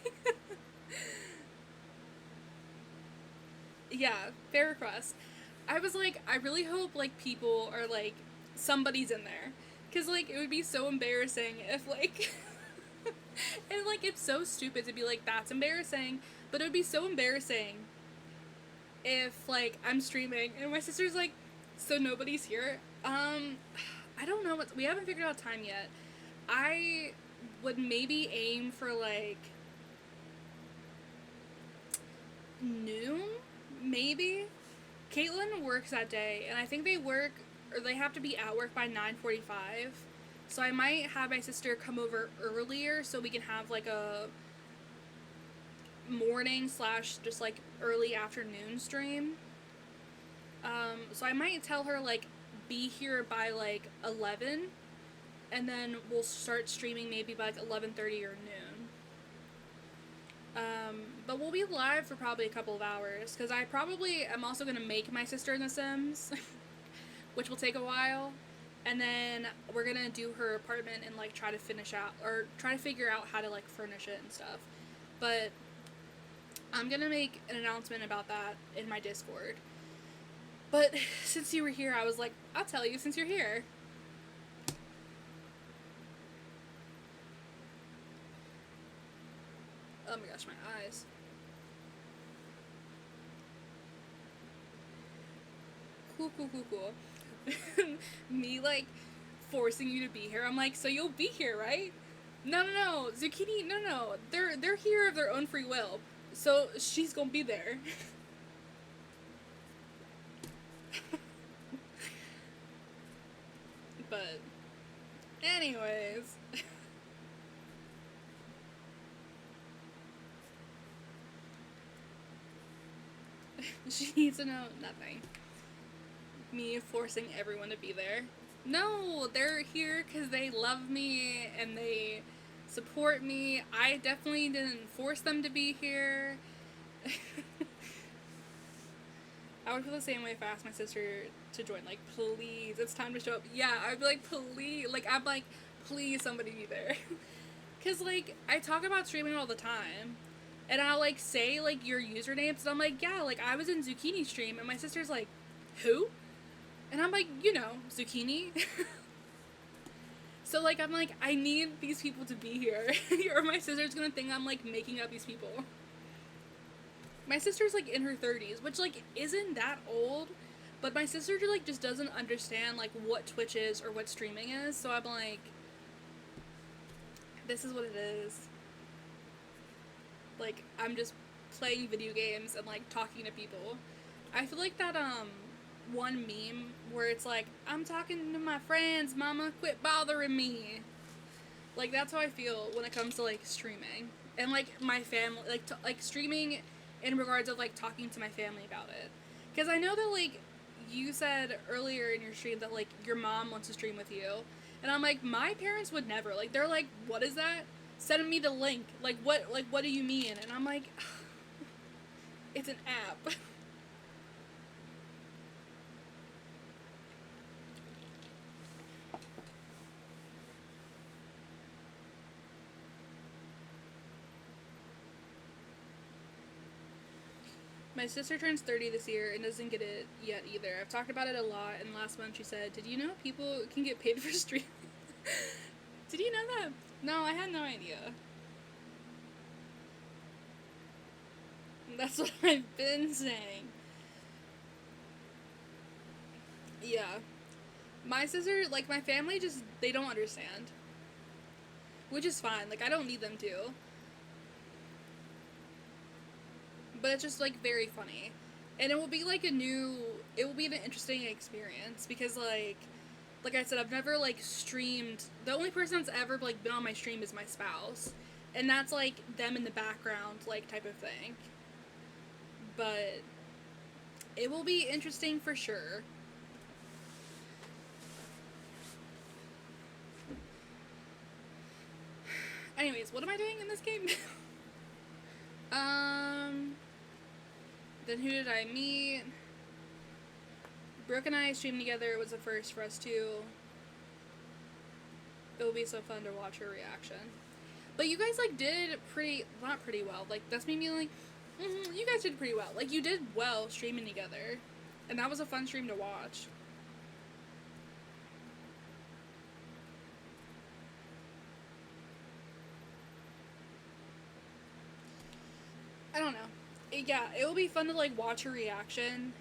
Yeah, fair request. I was like, I really hope, like, people are, like, somebody's in there. Because, like, it would be so embarrassing if, like... and, like, it's so stupid to be like, that's embarrassing. But it would be so embarrassing if, like, I'm streaming and my sister's like, so nobody's here? I don't know we haven't figured out time yet. I would maybe aim for, like, noon? Maybe? Caitlin works that day, and I think they have to be at work by 9:45. So I might have my sister come over earlier so we can have, like, a morning / just, like, early afternoon stream. So I might tell her, like, be here by, like, 11, and then we'll start streaming maybe by, like, 11:30 or noon. But we'll be live for probably a couple of hours, because I probably am also going to make my sister in The Sims, which will take a while, and then we're going to do her apartment and, like, try to figure out how to, like, furnish it and stuff. But I'm going to make an announcement about that in my Discord. But since you were here, I was like, I'll tell you since you're here. Oh my gosh, my eyes. Cool. Me, like, forcing you to be here. I'm like, so you'll be here, right? No. Zucchini, no. They're here of their own free will. So she's gonna be there. But anyways. She needs to know nothing. Me forcing everyone to be there. No, they're here because they love me and they support me. I definitely didn't force them to be here. I would feel the same way if I asked my sister to join. Like, please, it's time to show up. Yeah, I'd be like, please. Like, I'm like, please, somebody be there. Because, like, I talk about streaming all the time. And I'll, like, say, like, your usernames. And I'm like, yeah, like, I was in Zucchini stream. And my sister's like, who? And I'm like, you know, Zucchini. So, like, I'm like, I need these people to be here. Or my sister's gonna think I'm, like, making up these people. My sister's, like, in her 30s, which, like, isn't that old. But my sister, like, just doesn't understand, like, what Twitch is or what streaming is. So I'm like, this is what it is. Like, I'm just playing video games and, like, talking to people. I feel like that, one meme where it's like, I'm talking to my friends, mama, quit bothering me. Like, that's how I feel when it comes to, like, streaming. And, like, my family, like, like, streaming in regards of, like, talking to my family about it. Because I know that, like, you said earlier in your stream that, like, your mom wants to stream with you. And I'm like, my parents would never. Like, they're like, what is that? Send me the link. Like, what do you mean? And I'm like, it's an app. My sister turns 30 this year and doesn't get it yet either. I've talked about it a lot, and last month she said, did you know people can get paid for streaming? Did you know that? No, I had no idea. That's what I've been saying. Yeah. My sister, like, my family just, they don't understand. Which is fine. Like, I don't need them to. But it's just, like, very funny. And it will be, like, it will be an interesting experience. Because, like I said, I've never, like, streamed. The only person that's ever, like, been on my stream is my spouse. And that's, like, them in the background, like, type of thing. But it will be interesting for sure. Anyways, what am I doing in this game? Then who did I meet? Brooke and I streamed together. It was a first for us too. It will be so fun to watch her reaction. But you guys, like, did not pretty well. Like, that's me being like, you guys did pretty well. Like, you did well streaming together. And that was a fun stream to watch. I don't know. Yeah, it will be fun to, like, watch her reaction.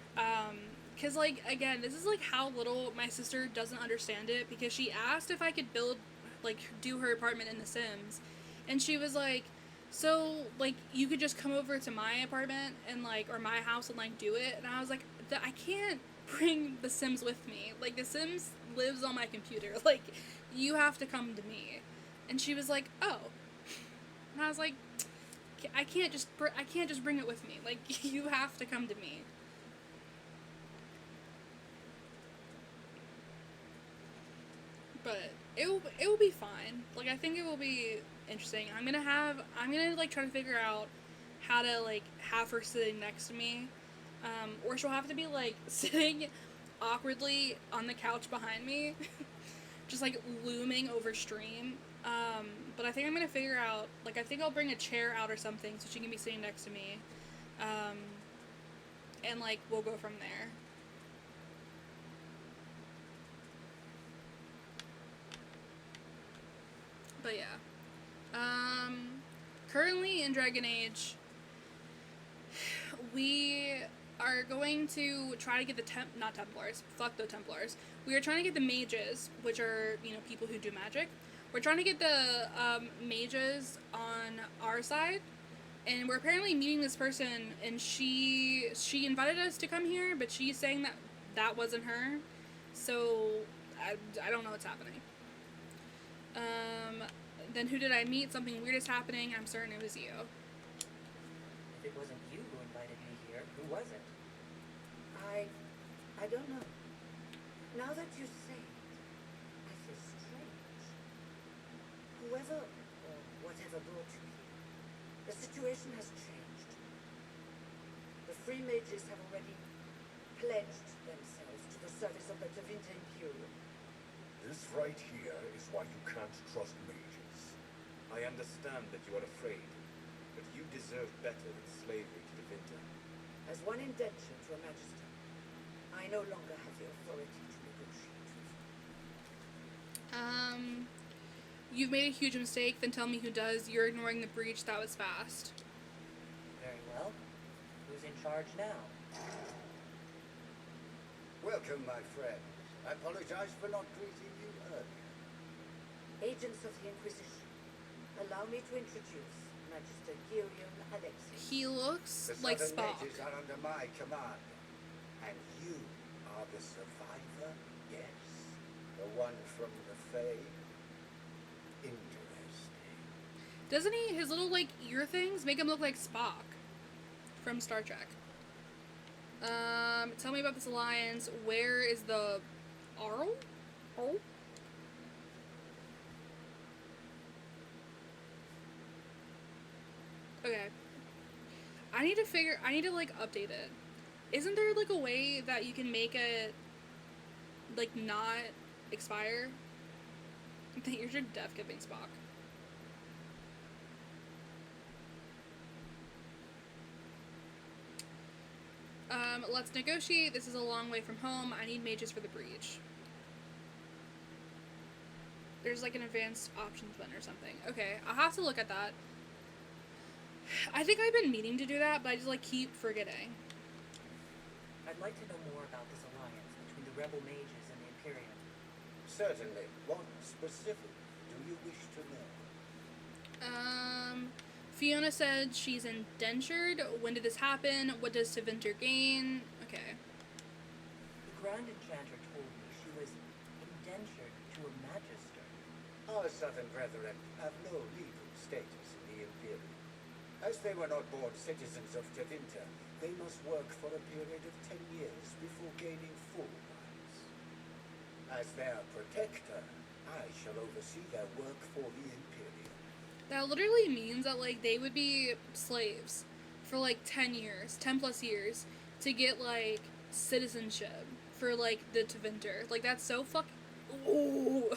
Because, like, again, this is, like, how little my sister doesn't understand it. Because she asked if I could build, like, do her apartment in The Sims. And she was like, so, like, you could just come over to my apartment and, like, or my house and, like, do it. And I was like, I can't bring The Sims with me. Like, The Sims lives on my computer. Like, you have to come to me. And she was like, oh. And I was like, I can't just bring it with me. Like, you have to come to me. But it will be fine. Like, I think it will be interesting. I'm gonna like try to figure out how to, like, have her sitting next to me. Or she'll have to be, like, sitting awkwardly on the couch behind me. Just, like, looming over stream. But I think I'm gonna figure out, like, I think I'll bring a chair out or something so she can be sitting next to me. And, like, we'll go from there. But yeah. Currently in Dragon Age, we are going to try to get the not Templars, fuck the Templars. We are trying to get the mages, which are, you know, people who do magic. We're trying to get the mages on our side, and we're apparently meeting this person, and she invited us to come here, but she's saying that wasn't her, so I don't know what's happening. Then who did I meet? Something weird is happening. I'm certain it was you. If it wasn't you who invited me here, who was it? I don't know. Now that you say it, I feel strange. Whoever or whatever brought you here, the situation has changed. The free mages have already pledged themselves to the service of the Tevinter Imperium. This right here is why you can't trust mages. I understand that you are afraid, but you deserve better than slavery to the Vinter. As one indentured to a magister, I no longer have the authority to negotiate with you. You've made a huge mistake, then tell me who does. You're ignoring the breach. That was fast. Very well. Who's in charge now? Welcome, my friend. I apologize for not greeting you earlier. Agents of the Inquisition, allow me to introduce Magister Girion Alexius. He looks The like Southern Spock. mages are under my command, and you are the survivor? Yes. The one from the Fae? Interesting. Doesn't he, his little, like, ear things make him look like Spock from Star Trek? Tell me about this alliance. Where is the Arl? Arl? Okay. I need to, like, update it. Isn't there, like, a way that you can make it, like, not expire? Here's your death giving Spock. Let's negotiate. This is a long way from home. I need mages for the breach. There's like an advanced options button or something. Okay, I'll have to look at that. I think I've been meaning to do that, but I just like keep forgetting. I'd like to know more about this alliance between the rebel mages and the Imperium. Certainly. What specific do you wish to know? Fiona said she's indentured. When did this happen? What does Tevinter gain? Okay. The Grand Enchanter told me she was indentured to a magister. Our southern brethren have no legal status in the Imperium. As they were not born citizens of Tevinter, they must work for a period of 10 years before gaining full rights. As their protector, I shall oversee their work for the Imperium. That literally means that, like, they would be slaves for, like, 10 years, 10 plus years, to get, like, citizenship for, like, the Tevinter. Like, that's so fucking... Ooh.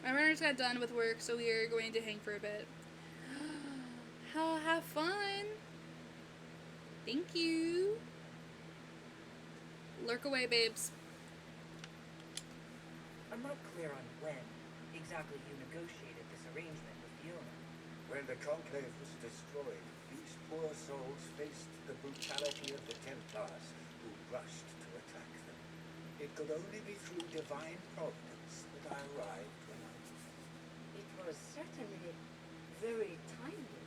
My runner just got done with work, so we are going to hang for a bit. Have fun! Thank you! Lurk away, babes. I'm not clear on when exactly you negotiated this arrangement with Fiona. When the Conclave was destroyed, these poor souls faced the brutality of the Templars, who rushed to attack them. It could only be through divine providence that I arrived when I... It was certainly very timely.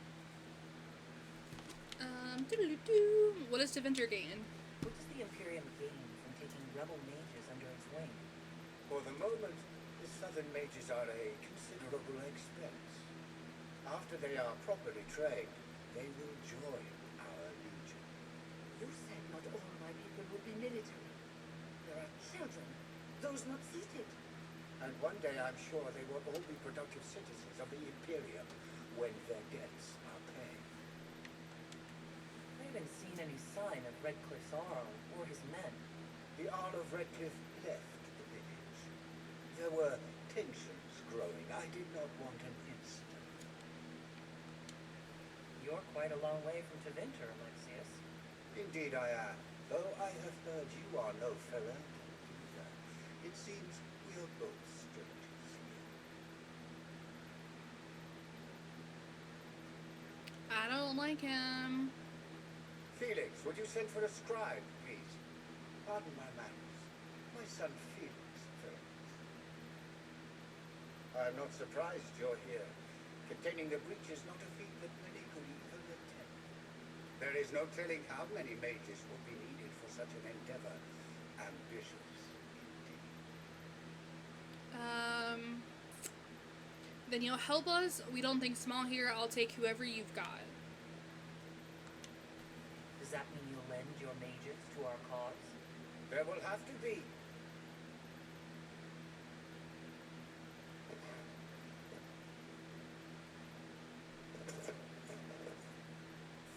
What does Tevinter gain? What does the Imperium gain from taking rebel mages under its wing? For the moment, the southern mages are a considerable expense. After they are properly trained, they will join our legion. You said not all my people would be military. There are children, those not fitted. And one day I'm sure they will all be productive citizens of the Imperium when their debts are paid. I haven't seen any sign of Redcliffe's Arl or his men. The Arl of Redcliffe left the village. There were tensions growing. I did not want an incident. You're quite a long way from Tevinter, Alexius. Indeed I am. Though I have heard you are no fellow either. It seems we are both strangers here. I don't like him. Felix, would you send for a scribe, please? Pardon my manners. My son Felix, friends. I'm not surprised you're here. Containing the breach is not a feat that many could even attempt. There is no telling how many mages will be needed for such an endeavor. Ambitious, indeed. Then you'll help us. We don't think small here. I'll take whoever you've got. Does that mean you'll lend your mages to our cause? There will have to be.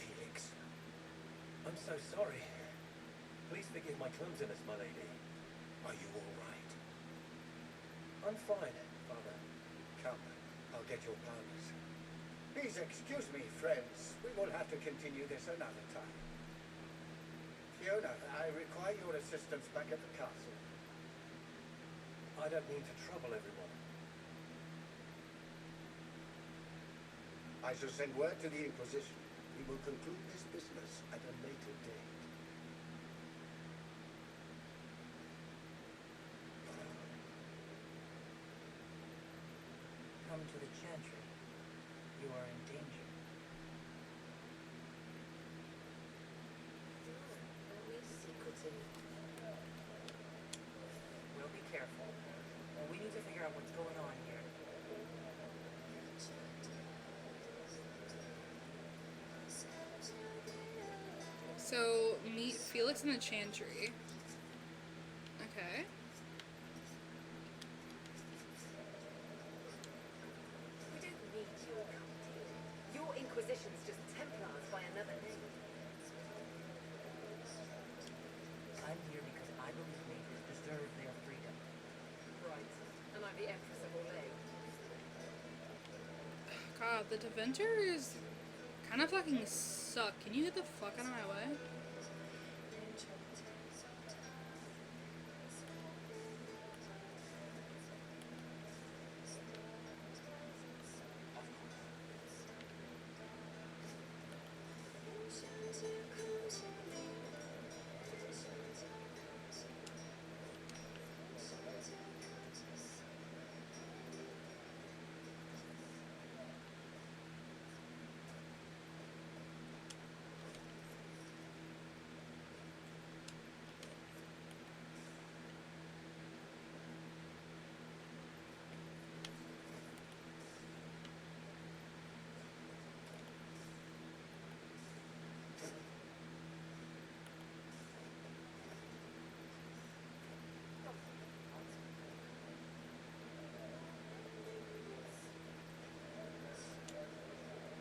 Felix. I'm so sorry. Please forgive my clumsiness, my lady. Are you all right? I'm fine, Father. Come, I'll get your powders. Please excuse me, friends. We will have to continue this another time. Fiona, I require your assistance back at the castle. I don't mean to trouble everyone. I shall send word to the Inquisition. We will conclude this business at a later date. Come to the Chantry. You are in danger. At least to figure out what's going on here. So, meet Felix in the Chantry. Okay. We don't need your company. Your Inquisition's just Templars by another name. I'm here because I believe natives deserve their freedom. Right. And I'm the Empress of Orlais. God, the Deventers kind of fucking suck. Can you get the fuck out of my way?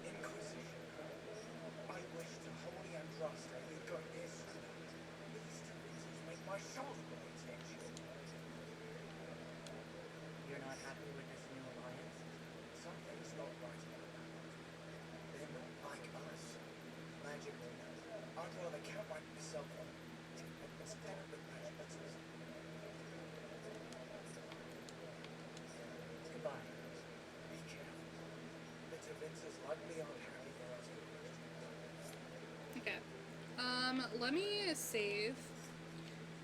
Inquisition. I wish to holy Andraste you'd go near sooner. These two reasons make my shoulder blades itch. You're not happy with this new alliance? Something's not right about that. They're not like us. Magic or no. I'd rather count myself on instead of the magic. Goodbye. Be careful. The Tevinsas likely aren't happy for us to Okay. Let me save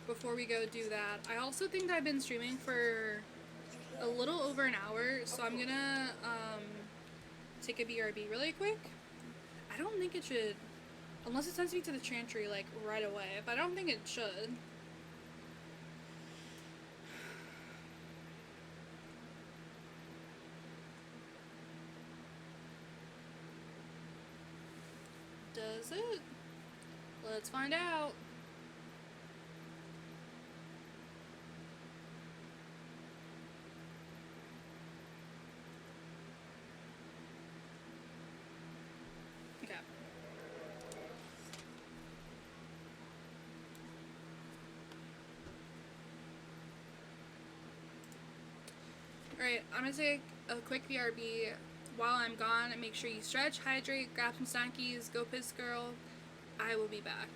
before we go do that. I also think that I've been streaming for a little over an hour, so I'm gonna, take a BRB really quick. I don't think it should, unless it sends me to the Chantry, like, right away, but I don't think it should. Does it? Let's find out. Okay. Alright, I'm gonna take a quick BRB while I'm gone and make sure you stretch, hydrate, grab some snackies, go piss girl. I will be back.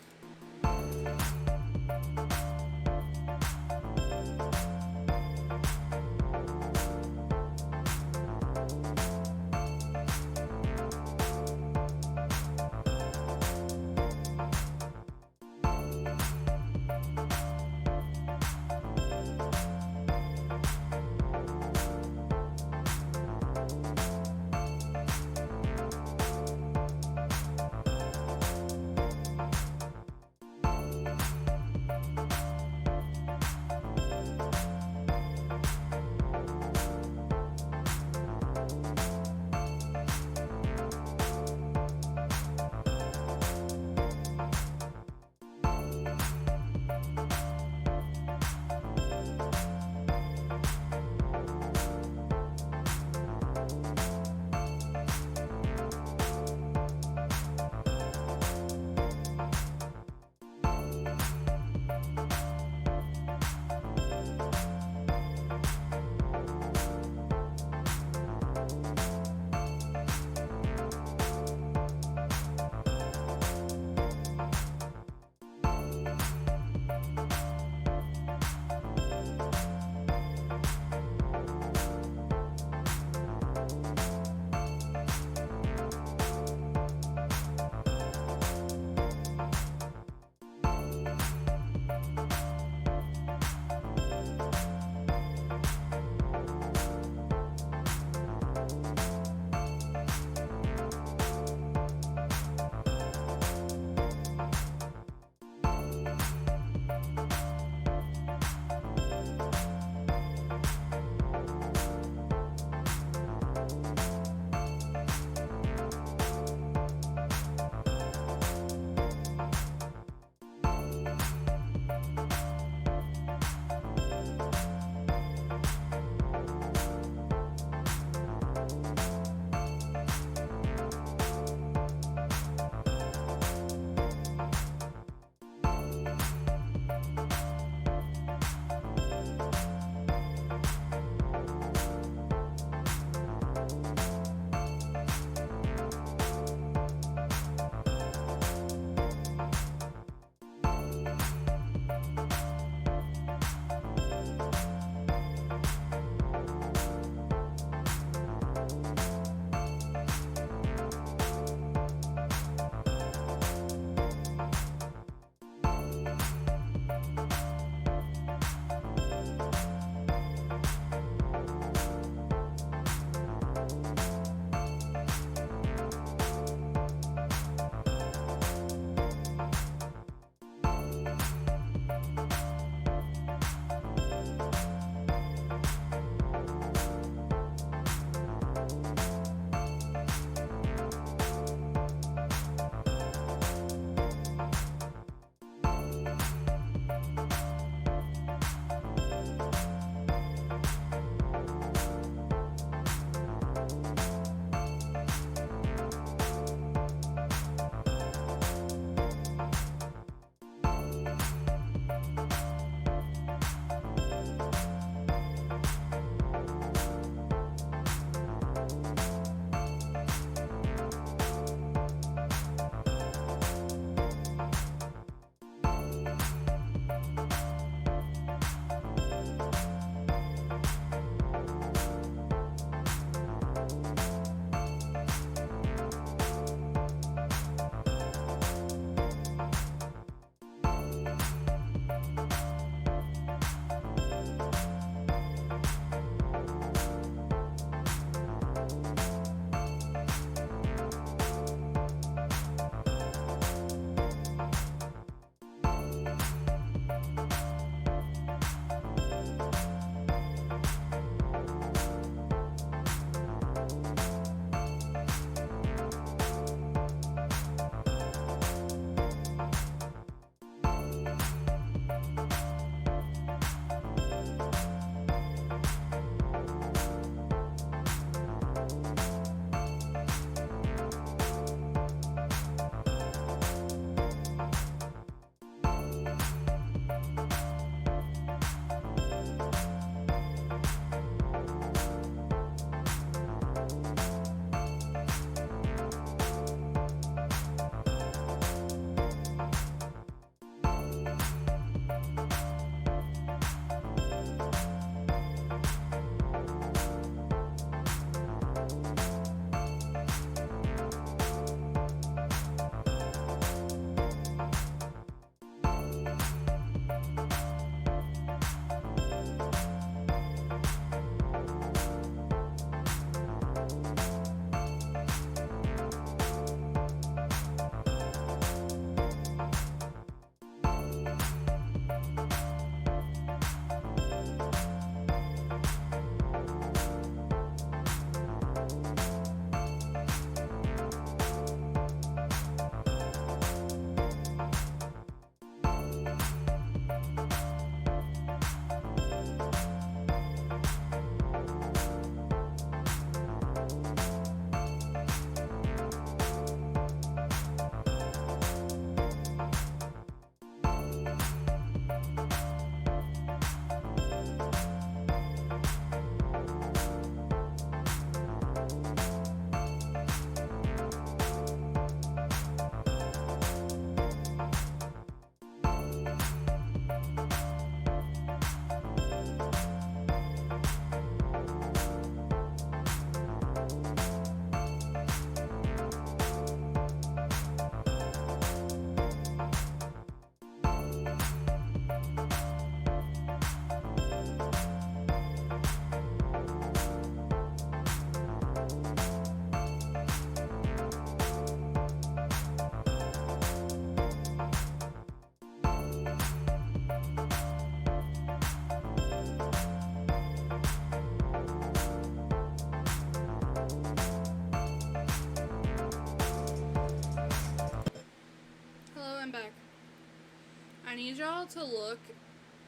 y'all to look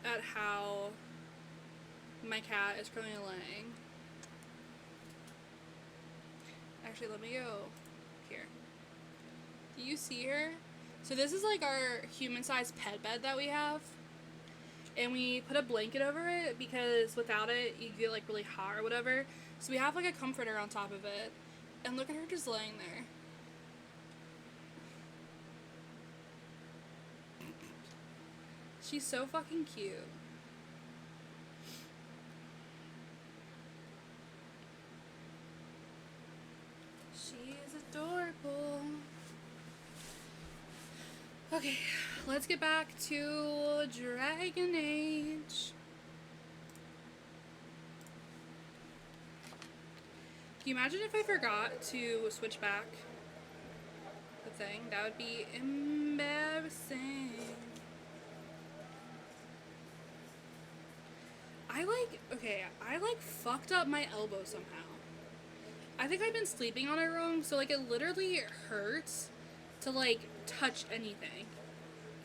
at how my cat is currently laying. Actually, let me go here. Do you see her? So this is like our human-sized pet bed that we have. And we put a blanket over it because without it, you get like really hot or whatever. So we have like a comforter on top of it. And look at her just laying there. She's so fucking cute. She is adorable. Okay, let's get back to Dragon Age. Can you imagine if I forgot to switch back the thing? That would be embarrassing. I fucked up my elbow somehow. I think I've been sleeping on it wrong, so like it literally hurts to like touch anything.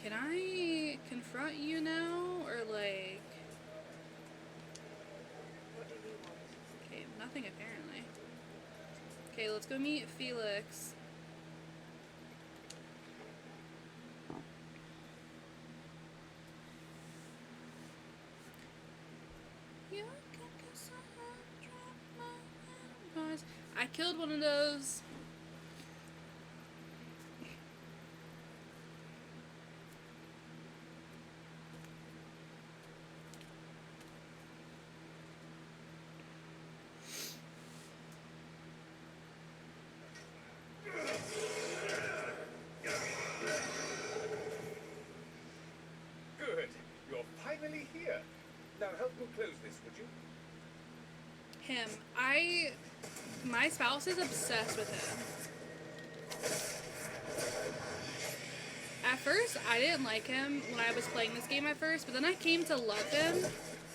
Can I confront you now, or like... What do you want? Okay, nothing apparently. Okay, let's go meet Felix. I killed one of those. Good. You're finally here. Now help me close this, would you? Him. My spouse is obsessed with him. At first, I didn't like him when I was playing this game at first, but then I came to love him.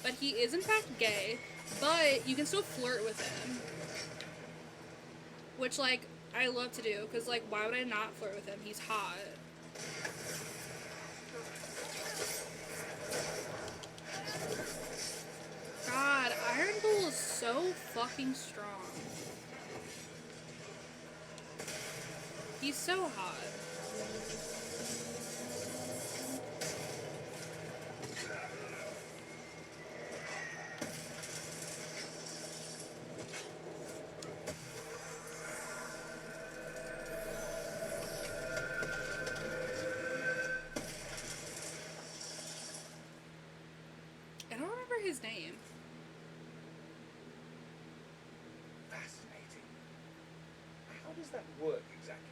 But he is in fact gay, but you can still flirt with him. Which, like, I love to do, because, like, why would I not flirt with him? He's hot. God, Iron Bull is so fucking strong. He's so hot. I don't remember his name. Fascinating. How does that work exactly?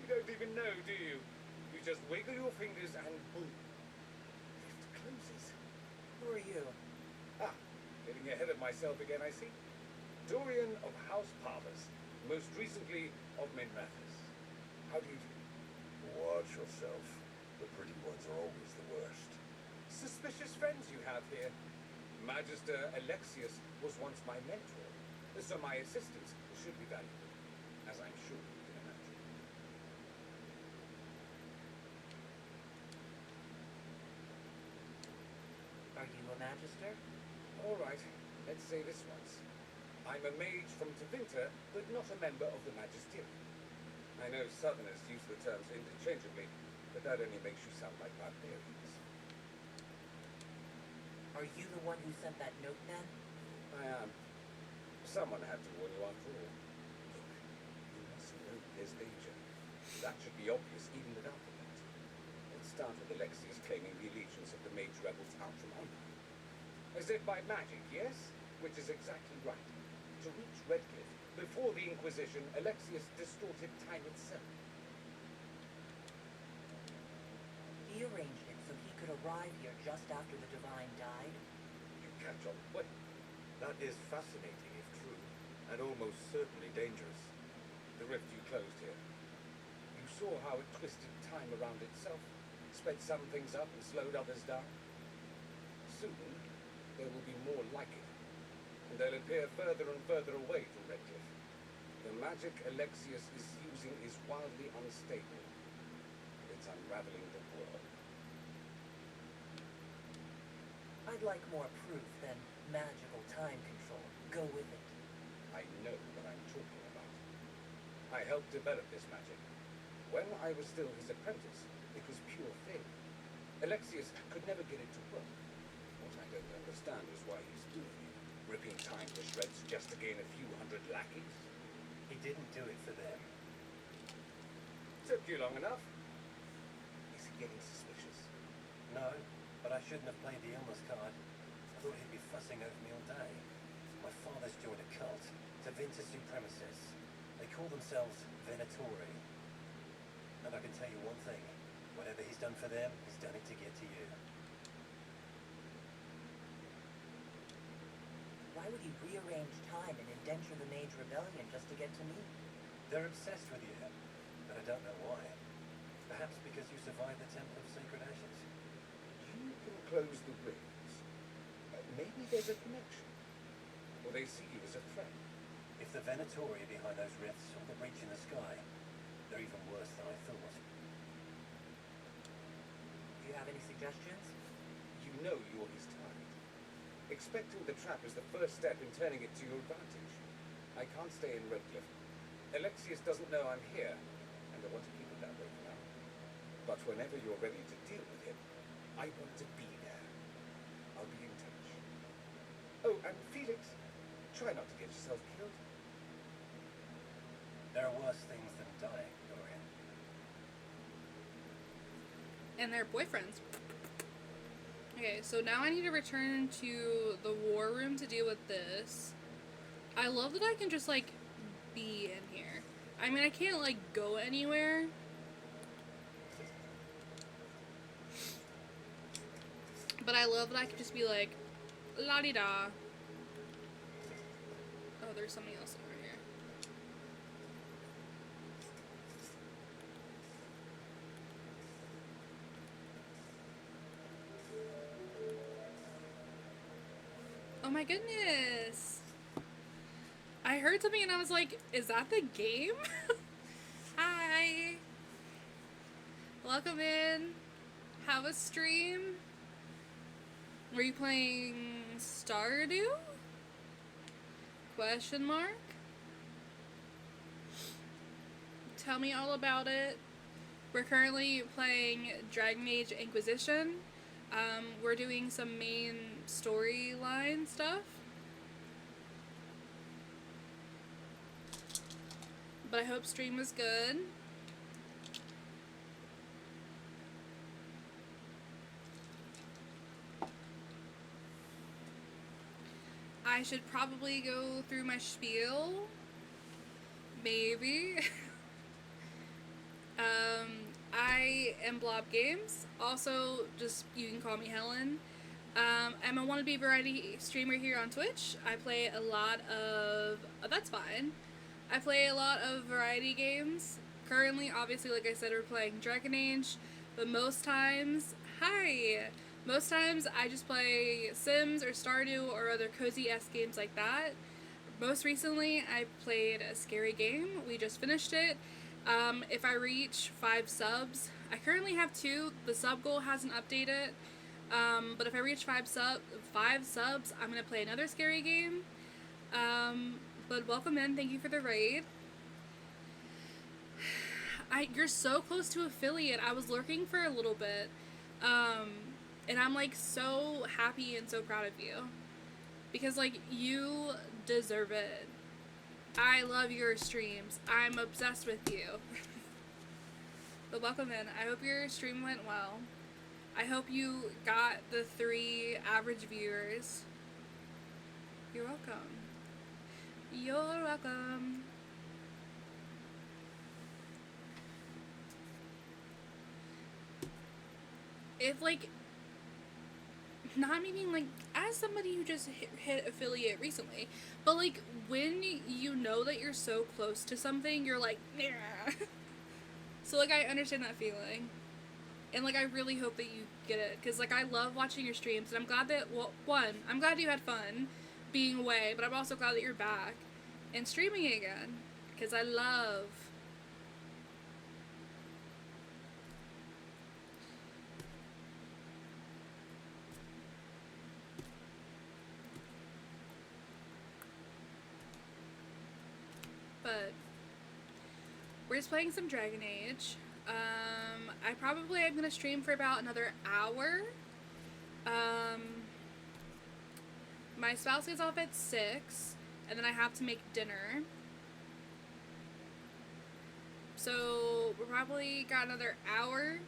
You don't even know, do you? You just wiggle your fingers and boom. Lift closes. Who are you? Ah, getting ahead of myself again, I see. Dorian of House Parvus, most recently of Minrathus. How do you do? Watch yourself. The pretty ones are always the worst. Suspicious friends you have here. Magister Alexius was once my mentor, so my assistance should be valuable, as I'm sure you can imagine. Are you a magister? All right, let's say this once. I'm a mage from Tevinter, but not a member of the Magisterium. I know Southerners use the terms interchangeably, but that only makes you sound like barbarians. Are you the one who sent that note then? I am. Someone had to warn you after all. Look, you must know there's danger. That should be obvious even without the note. Let's start with Alexius claiming the allegiance of the mage rebels out from under. As if by magic, yes? Which is exactly right. To reach Redcliffe, before the Inquisition, Alexius distorted time itself. He arranged it so he could arrive here just after the Divine died? You catch on quick. That is fascinating if true, and almost certainly dangerous. The rift you closed here. You saw how it twisted time around itself, sped some things up and slowed others down. Soon, there will be more like it, and they'll appear further and further away from Redcliffe. The magic Alexius is using is wildly unstable. it's unraveling the world. I'd like more proof than magical time control. Go with it. I know what I'm talking about. I helped develop this magic. When I was still his apprentice, it was pure failure. Alexius could never get it to work. What I don't understand is why he's doing it. Ripping time to shreds just to gain a few hundred lackeys. He didn't do it for them. Took you long enough. Is he getting suspicious? No, but I shouldn't have played the illness card. I thought he'd be fussing over me all day. My father's joined a cult. It's a Vinta Supremacists. They call themselves Venatori. And I can tell you one thing. Whatever he's done for them, he's done it to get to you. Why would he rearrange time and indenture the Mage Rebellion just to get to me? They're obsessed with you, but I don't know why. Perhaps because you survived the Temple of Sacred Ashes. You can close the rings. Maybe there's a connection. Or they see you as a threat. If the Venatori are behind those rifts or the breach in the sky, they're even worse than I thought. Do you have any suggestions? You know you're his target. Expecting the trap is the first step in turning it to your advantage. I can't stay in Redcliffe. Alexius doesn't know I'm here, and I want to keep it that way for now. But whenever you're ready to deal with him, I want to be there. I'll be in touch. Oh, and Felix, try not to get yourself killed. There are worse things than dying, Dorian. And they're boyfriends. Okay, so now I need to return to the war room to deal with this. I love that I can just, like, be in here. I mean, I can't, like, go anywhere. But I love that I can just be like, la-di-da. Oh, there's something else over here. Oh my goodness. I heard something and I was like, is that the game? Hi. Welcome in. Have a stream. Were you playing Stardew? Question mark? Tell me all about it. We're currently playing Dragon Age Inquisition. We're doing some main storyline stuff. But I hope stream was good. I should probably go through my spiel. Maybe. I am Blob Games. Also, just, you can call me Helen. I'm a wannabe variety streamer here on Twitch. I play a lot of... Oh, that's fine. I play a lot of variety games. Currently, obviously, like I said, we're playing Dragon Age. But most times... Hi! Most times, I just play Sims or Stardew or other cozy-esque games like that. Most recently, I played a scary game. We just finished it. If I reach 5 subs, I currently have 2. The sub goal hasn't updated. But if I reach 5 subs, I'm going to play another scary game. But welcome in. Thank you for the raid. You're so close to affiliate. I was lurking for a little bit. And I'm, like, so happy and so proud of you. Because, like, you deserve it. I love your streams. I'm obsessed with you. But welcome in. I hope your stream went well. I hope you got the 3 average viewers. You're welcome. You're welcome. If, like, not meaning, like, as somebody who just hit affiliate recently, but, like, when you know that you're so close to something, you're like, nah. So, like, I understand that feeling. And, like, I really hope that you get it. Because, like, I love watching your streams. And I'm glad that, well, one, I'm glad you had fun being away. But I'm also glad that you're back and streaming again. Because I love but we're just playing some Dragon Age. I probably am gonna stream for about another hour. My spouse gets off at 6, and then I have to make dinner. So we're probably got another hour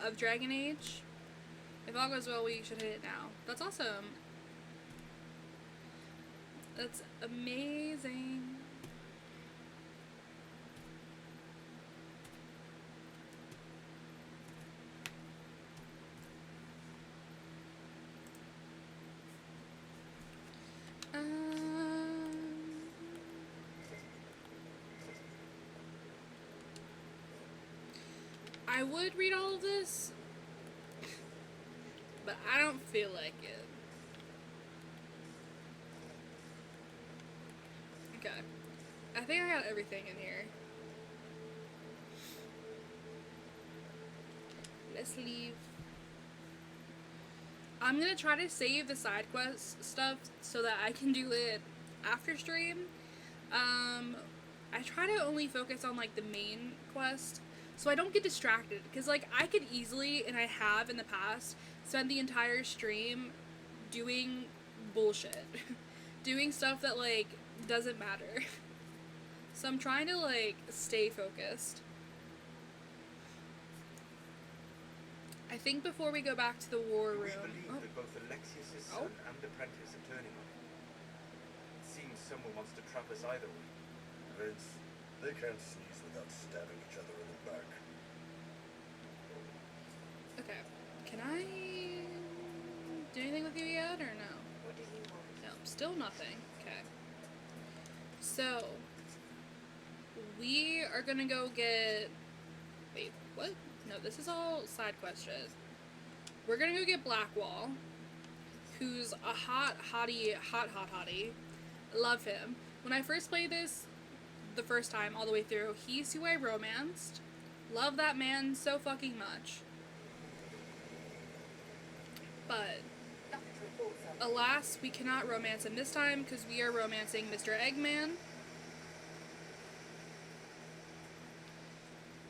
of Dragon Age. If all goes well, we should hit it now. That's awesome. That's amazing. I would read all of this, but I don't feel like it. Okay. I think I got everything in here. Let's leave. I'm gonna try to save the side quest stuff so that I can do it after stream. I try to only focus on like the main quest so I don't get distracted, because like I could easily, and I have in the past, spend the entire stream doing bullshit. Doing stuff that like doesn't matter. So I'm trying to like stay focused. I think before we go back to the war room. We believe that both Alexius's son and apprentice are turning on him. It seems someone wants to trap us either way. Vince, they can't sneeze without stabbing each other in the back. Okay. Can I do anything with you yet, or no? What do you want? No, still nothing. Okay. So, we are gonna go get... Wait, what? No, this is all side quest shit. We're gonna go get Blackwall, who's a hot hottie. Love him. When I first played this, the first time, all the way through, he's who I romanced. Love that man so fucking much. But, alas, we cannot romance him this time, because we are romancing Mr. Eggman.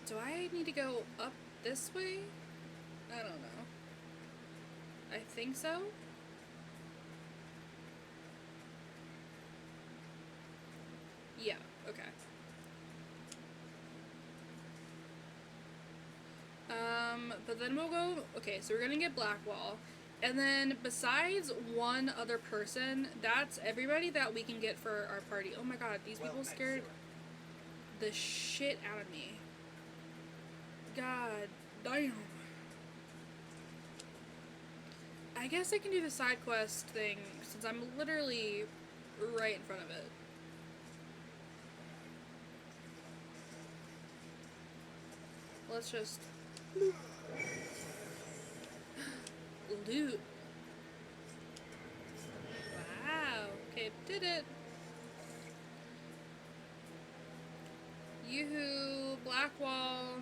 Do I need to go up this way? I don't know. I think so? Yeah, okay. But then we'll go... Okay, so we're gonna get Blackwall. And then, besides one other person, that's everybody that we can get for our party. Oh my god, these people scared the shit out of me. God damn. I guess I can do the side quest thing since I'm literally right in front of it. Let's just loot. Wow. Okay, did it. Yoo-hoo, Blackwall.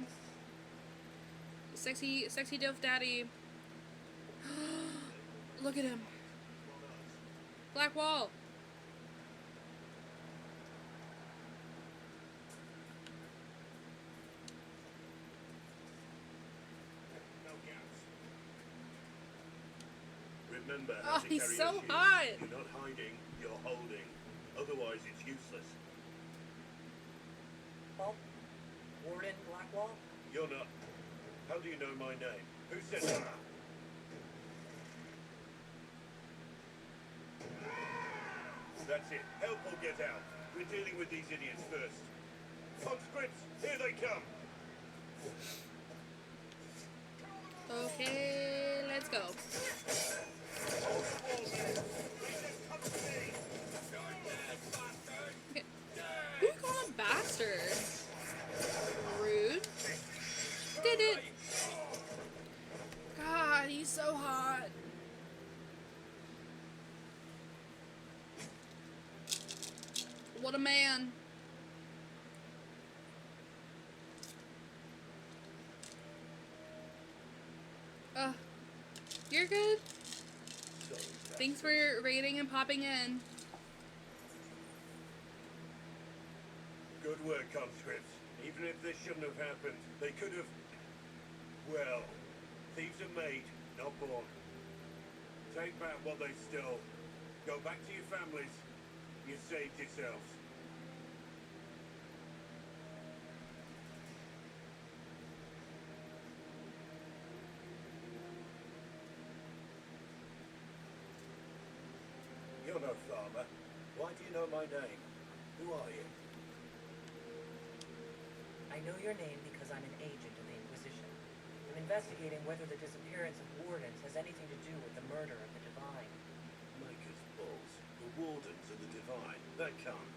Sexy Dilf Daddy. Look at him. Blackwall. Remember how to he's carry so a shield. Hot. You're not hiding, you're holding. Otherwise, it's useless. Well, Warden Blackwall? You're not. How do you know my name? Who said that? That's it. Help or get out. We're dealing with these idiots first. Conscripts, here they come. Okay, let's go. Okay. Who called him bastard? Rude. Did it. God, he's so hot. What a man. You're good. Thanks for raiding and popping in. Good work, conscripts. Even if this shouldn't have happened, they could have... Well, thieves are made, not born. Take back what they stole. Go back to your families. You saved yourselves. You're no farmer. Why do you know my name? Who are you? I know your name because I'm an agent of the Inquisition. I'm investigating whether the disappearance of wardens has anything to do with the murder of the Divine. Maker's balls. The Wardens and the Divine. That can't.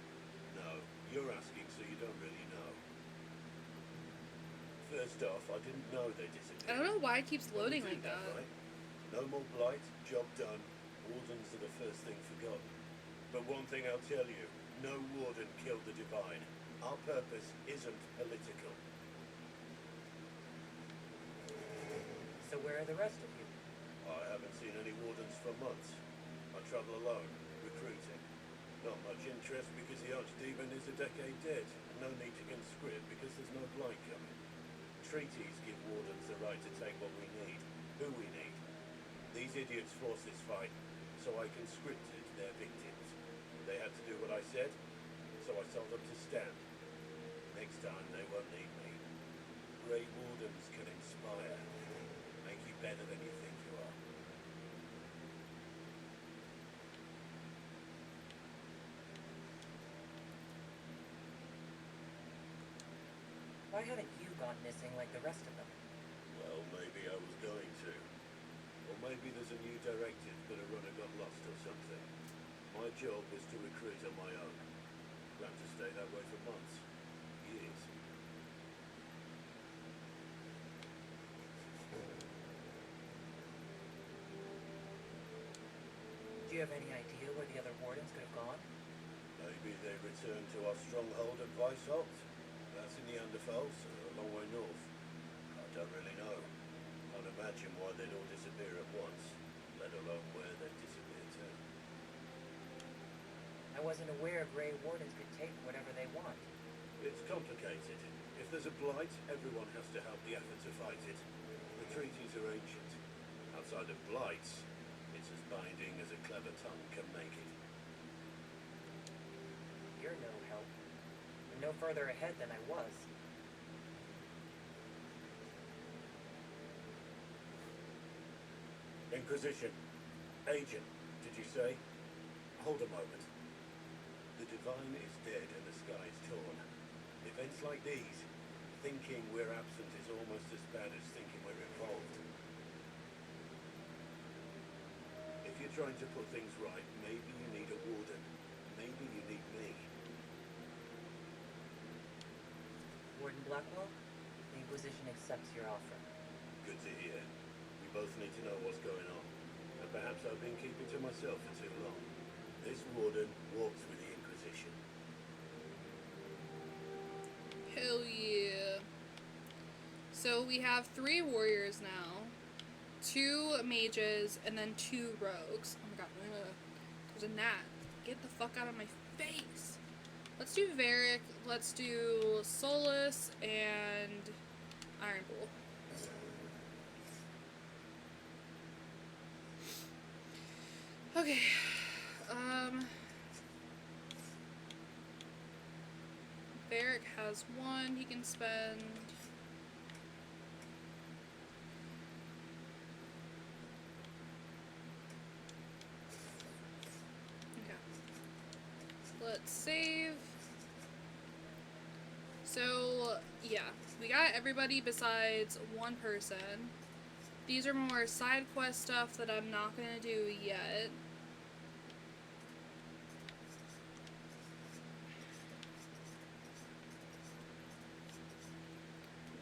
No, you're asking so you don't really know. First off, I didn't know they disappeared. I don't know why it keeps But we loading did like that. Right? No more blight, job done. Wardens are the first thing forgotten. But one thing I'll tell you, no Warden killed the Divine. Our purpose isn't political. So where are the rest of you? I haven't seen any Wardens for months. I travel alone, recruiting. Not much interest because the Archdemon is a decade dead. No need to conscript because there's no blight coming. Treaties give Wardens the right to take what we need, who we need. These idiots forced this fight, so I conscripted their victims. They had to do what I said, so I told them to stand. Next time they won't need me. Grey Wardens can inspire, make you better than you think you are. Why haven't you gone missing like the rest of them? Well, maybe I was going to. Or maybe there's a new directive, but a runner got lost or something. My job was to recruit on my own. Plan to stay that way for months. Years. Do you have any idea where the other wardens could have gone? Maybe they returned to our stronghold at Weishaupt. That's in the Underfels, a long way north. I don't really know. Can't imagine why they'd all disappear at once, let alone where they'd disappear to. I wasn't aware Grey Wardens could take whatever they want. It's complicated. If there's a blight, everyone has to help the effort to fight it. The treaties are ancient. Outside of blights, it's as binding as a clever tongue can make it. You're no help. You're no further ahead than I was. Inquisition. Agent, did you say? Hold a moment. The Divine is dead and the sky is torn. Events like these, thinking we're absent is almost as bad as thinking we're involved. If you're trying to put things right, maybe you need a warden. Maybe you need me. Warden Blackwell, the Inquisition accepts your offer. Good to hear. We both need to know what's going on. And perhaps I've been keeping to myself for too long. This warden walks with the Inquisition. Hell yeah. So we have 3 warriors now, 2 mages, and then 2 rogues. Oh my god, there's a gnat. Get the fuck out of my face. Let's do Varric, let's do Solas, and Iron Bull. Okay. Varric has 1 he can spend. Okay. Let's save. So, yeah, we got everybody besides 1 person. These are more side quest stuff that I'm not gonna do yet.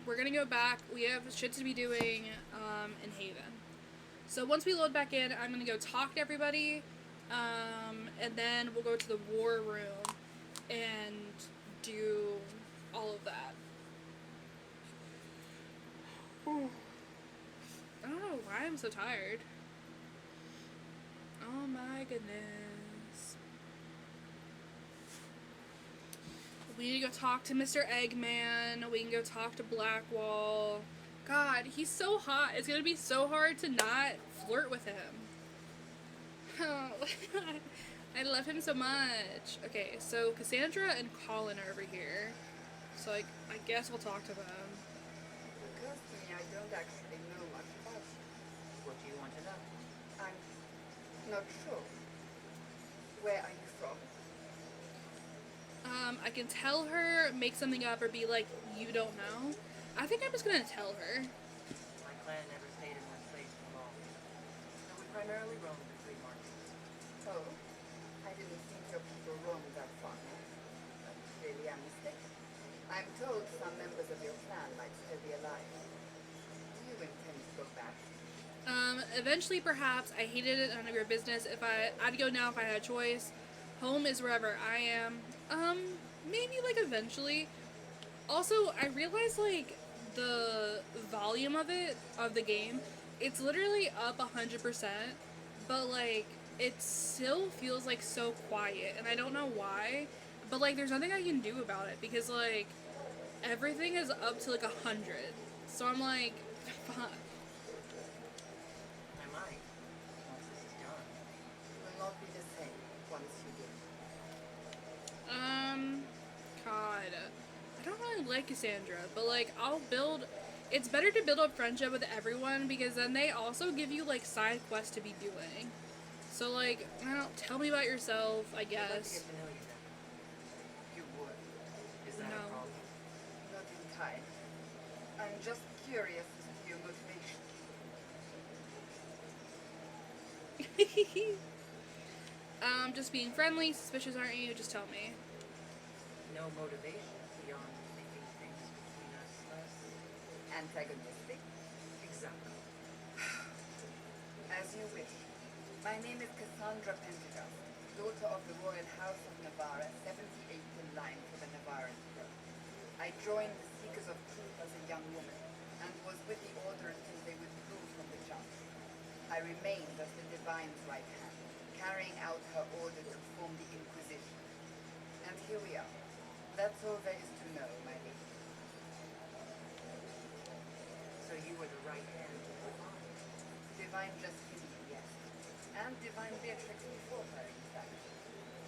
We're gonna go back. We have shit to be doing in Haven. So once we load back in, I'm gonna go talk to everybody, and then we'll go to the war room and do all of that. I don't know why I'm so tired. Oh my goodness. We need to go talk to Mr. Eggman. We can go talk to Blackwall. God, he's so hot. It's gonna be so hard to not flirt with him. Oh, I love him so much. Okay, so Cassandra and Colin are over here. So, like, I guess we'll talk to them. Occurs to me I don't actually know much about you. What do you want to know? I'm not sure. Where are you from? I can tell her, make something up, or be like, you don't know. I think I'm just gonna tell her. My clan never stayed in one place for long. So we primarily roamed the free markets. Oh, I didn't think your people roamed that far now. That's clearly a mistake. I'm told some members of your clan might still be alive. Do you intend to go back? Eventually, perhaps. I hated it. None of your business. I'd go now if I had a choice. Home is wherever I am. Maybe, like, eventually. Also, I realized, like, the volume of the game, it's literally up 100%, but, like, it still feels, like, so quiet, and I don't know why, but, like, there's nothing I can do about it, because, like, everything is up to, like, 100, so I'm like, fuck. I might, once this is done. It will not be the same once you do. God. I don't really like Cassandra, but, like, it's better to build up friendship with everyone, because then they also give you, like, side quests to be doing. So, like, I don't, tell me about yourself, I I'd like to guess. get to know you better. You would. Is that No. a problem? Not entirely. I'm just curious as to your motivation. Just being friendly, suspicious, aren't you? Just tell me. No motivation beyond making things between us less Antagonistic? exactly. As you wish. My name is Cassandra Pentecost, daughter of the Royal House of Navarra, 78th in line for the Navarran throne. I joined the Seekers of Truth as a young woman, and was with the Order until they withdrew from the Church. I remained as the Divine's right hand, carrying out her order to form the Inquisition. And here we are. That's all there is to know, my lady. So you were the right hand of the Divine. Divine Justinian, yes. And Divine Beatrix before her, in fact.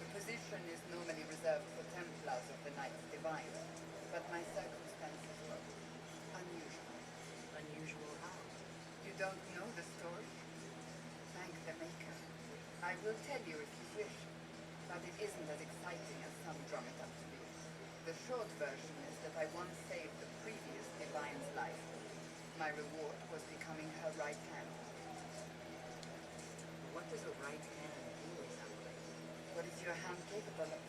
The position is normally reserved for Templars of the Knights Divine, but my circumstances were unusual. Unusual how? You don't know the story? Thank the Maker. I will tell you if you wish, but it isn't as exciting as some drum it up to be. The short version is that I once saved the previous Divine's life. My reward was becoming her right hand. What does a right hand do exactly? What is your hand capable of?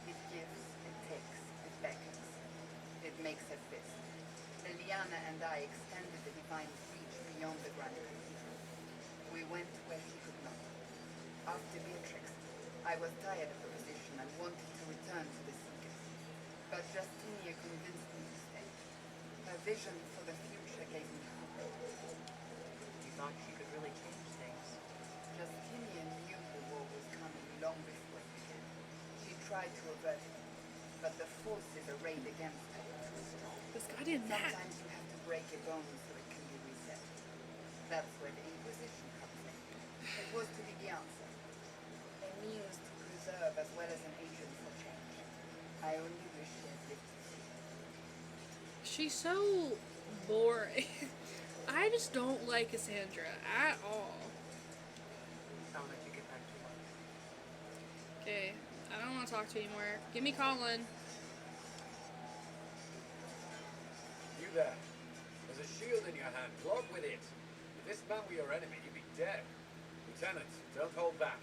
It gives, it takes, it beckons. It makes a fist. Liliana and I extended the Divine's reach beyond the Grand Cathedral. We went where she could not. After Beatrix, I was tired of the position and wanted to return to the Seekers. But Justinia convinced me to stay. Her vision for the future gave me hope. You thought she could really change things. Justinian knew the war was coming long before it began. She tried to avert it, but the forces arrayed against her were too strong. This guy did that. Sometimes you have to break a bone so it can be reset. That's where the Inquisition comes in. It was to be the answer. A means to preserve as well as an agent for change. I only wish she had lived to see it. She's so boring. I just don't like Cassandra at all. I'll let you get back to work. Okay, I don't want to talk to you anymore. Give me Colin. You there. There's a shield in your hand. Log with it. If this man were your enemy, you'd be dead. Lieutenant, don't hold back.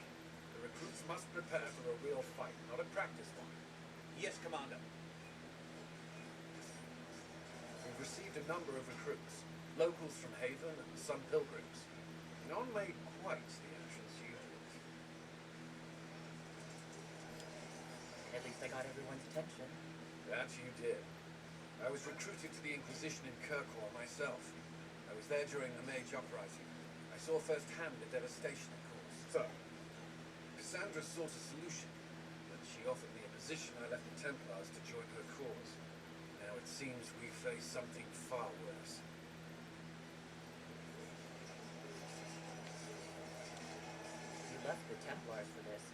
The recruits must prepare for a real fight, not a practice one. Yes, Commander. We've received a number of recruits. Locals from Haven and some pilgrims. None made quite the entrance you did. At least I got everyone's attention. That you did. I was recruited to the Inquisition in Kirkwall myself. I was there during the Mage Uprising. I saw firsthand the devastation it caused. So, Cassandra sought a solution, but she offered me a position, I left the Templars to join her cause. Now it seems we face something far worse. You left the Templars for this.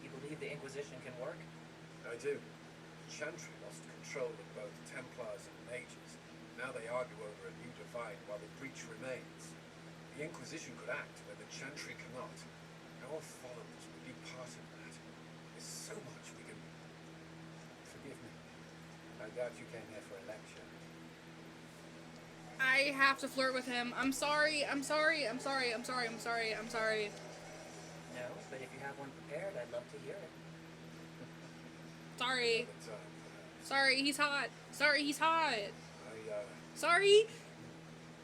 You believe the Inquisition can work? I do. Chantry lost control of both Templars and Mages. Now they argue over a new divine while the breach remains. The Inquisition could act where the Chantry cannot. Our followers would be part of that. There's so much we can... Forgive me. I doubt you came here for a lecture. I have to flirt with him. I'm sorry. I'm sorry. I'm sorry. I'm sorry. I'm sorry. I'm sorry. No, but if you have one prepared, I'd love to hear it. Sorry. But, Sorry, he's hot. Sorry, he's hot. I, Sorry.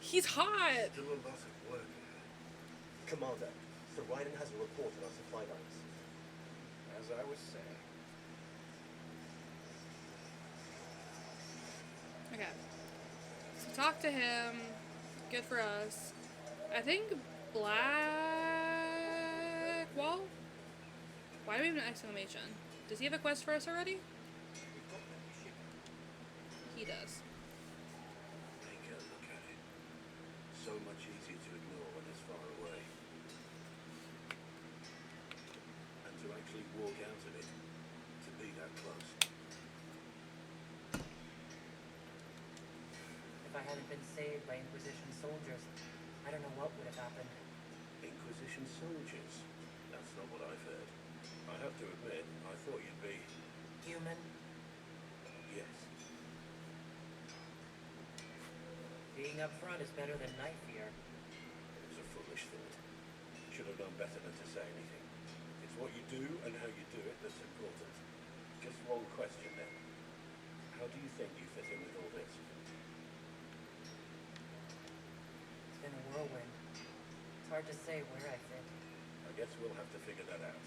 He's hot. Still a lot of work ahead. Commander, Sir Ryden has a report on our supply lines. as I was saying. Okay. So talk to him. Good for us. I think Blackwall? Why do we have an exclamation? Does he have a quest for us already? He does. Take a look at it. So much easier to ignore when it's far away. And to actually walk out of it, to be that close. If I hadn't been saved by Inquisition soldiers, I don't know what would have happened. Inquisition soldiers? That's not what I've heard. I have to admit, I thought you'd be... Human? Yes. Being up front is better than knife fear. It was a foolish thought. Should have known better than to say anything. It's what you do and how you do it that's important. Just one question then. How do you think you fit in with all this? It's been a whirlwind. It's hard to say where I fit. I guess we'll have to figure that out.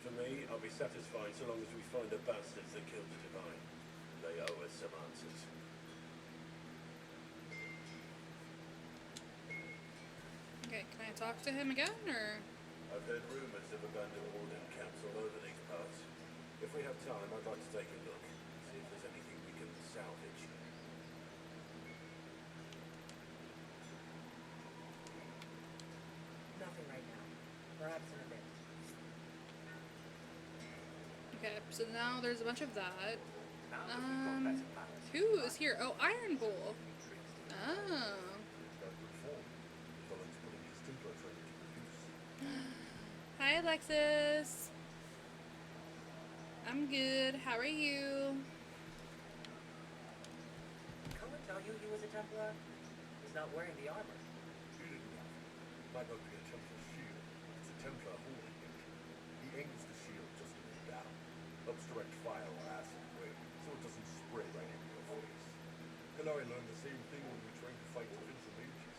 For me, I'll be satisfied so long as we find the bastards that killed the Divine. They owe us some answers. Okay, can I talk to him again, or? I've heard rumours of abandoned Warden camps all over these parts. If we have time, I'd like to take a look, see if there's anything we can salvage. Nothing right now. Perhaps in a bit. Okay, so now there's a bunch of that. Who is here? Oh, Iron Bull. Oh. Hi, Alexis. I'm good. How are you? Cullen tell you he was a Templar? He's not wearing the armor. You didn't know. Might not be a Templar shield. It's a Templar holding it. He aims the shield just a bit down. Helps direct fire or acid away, so it doesn't spray right into your face. And I learned the same thing when we trained to fight defensive mages.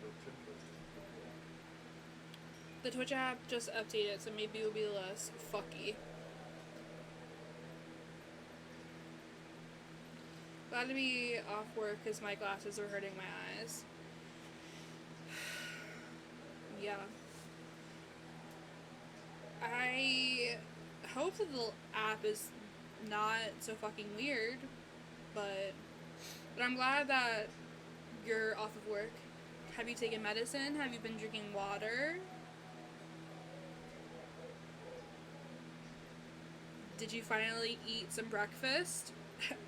No Templars didn't do that. The Twitch app just updated, so maybe it'll be less fucky. Glad to be off work because my glasses are hurting my eyes. Yeah. I hope that the app is not so fucking weird, but I'm glad that you're off of work. Have you taken medicine? Have you been drinking water? Did you finally eat some breakfast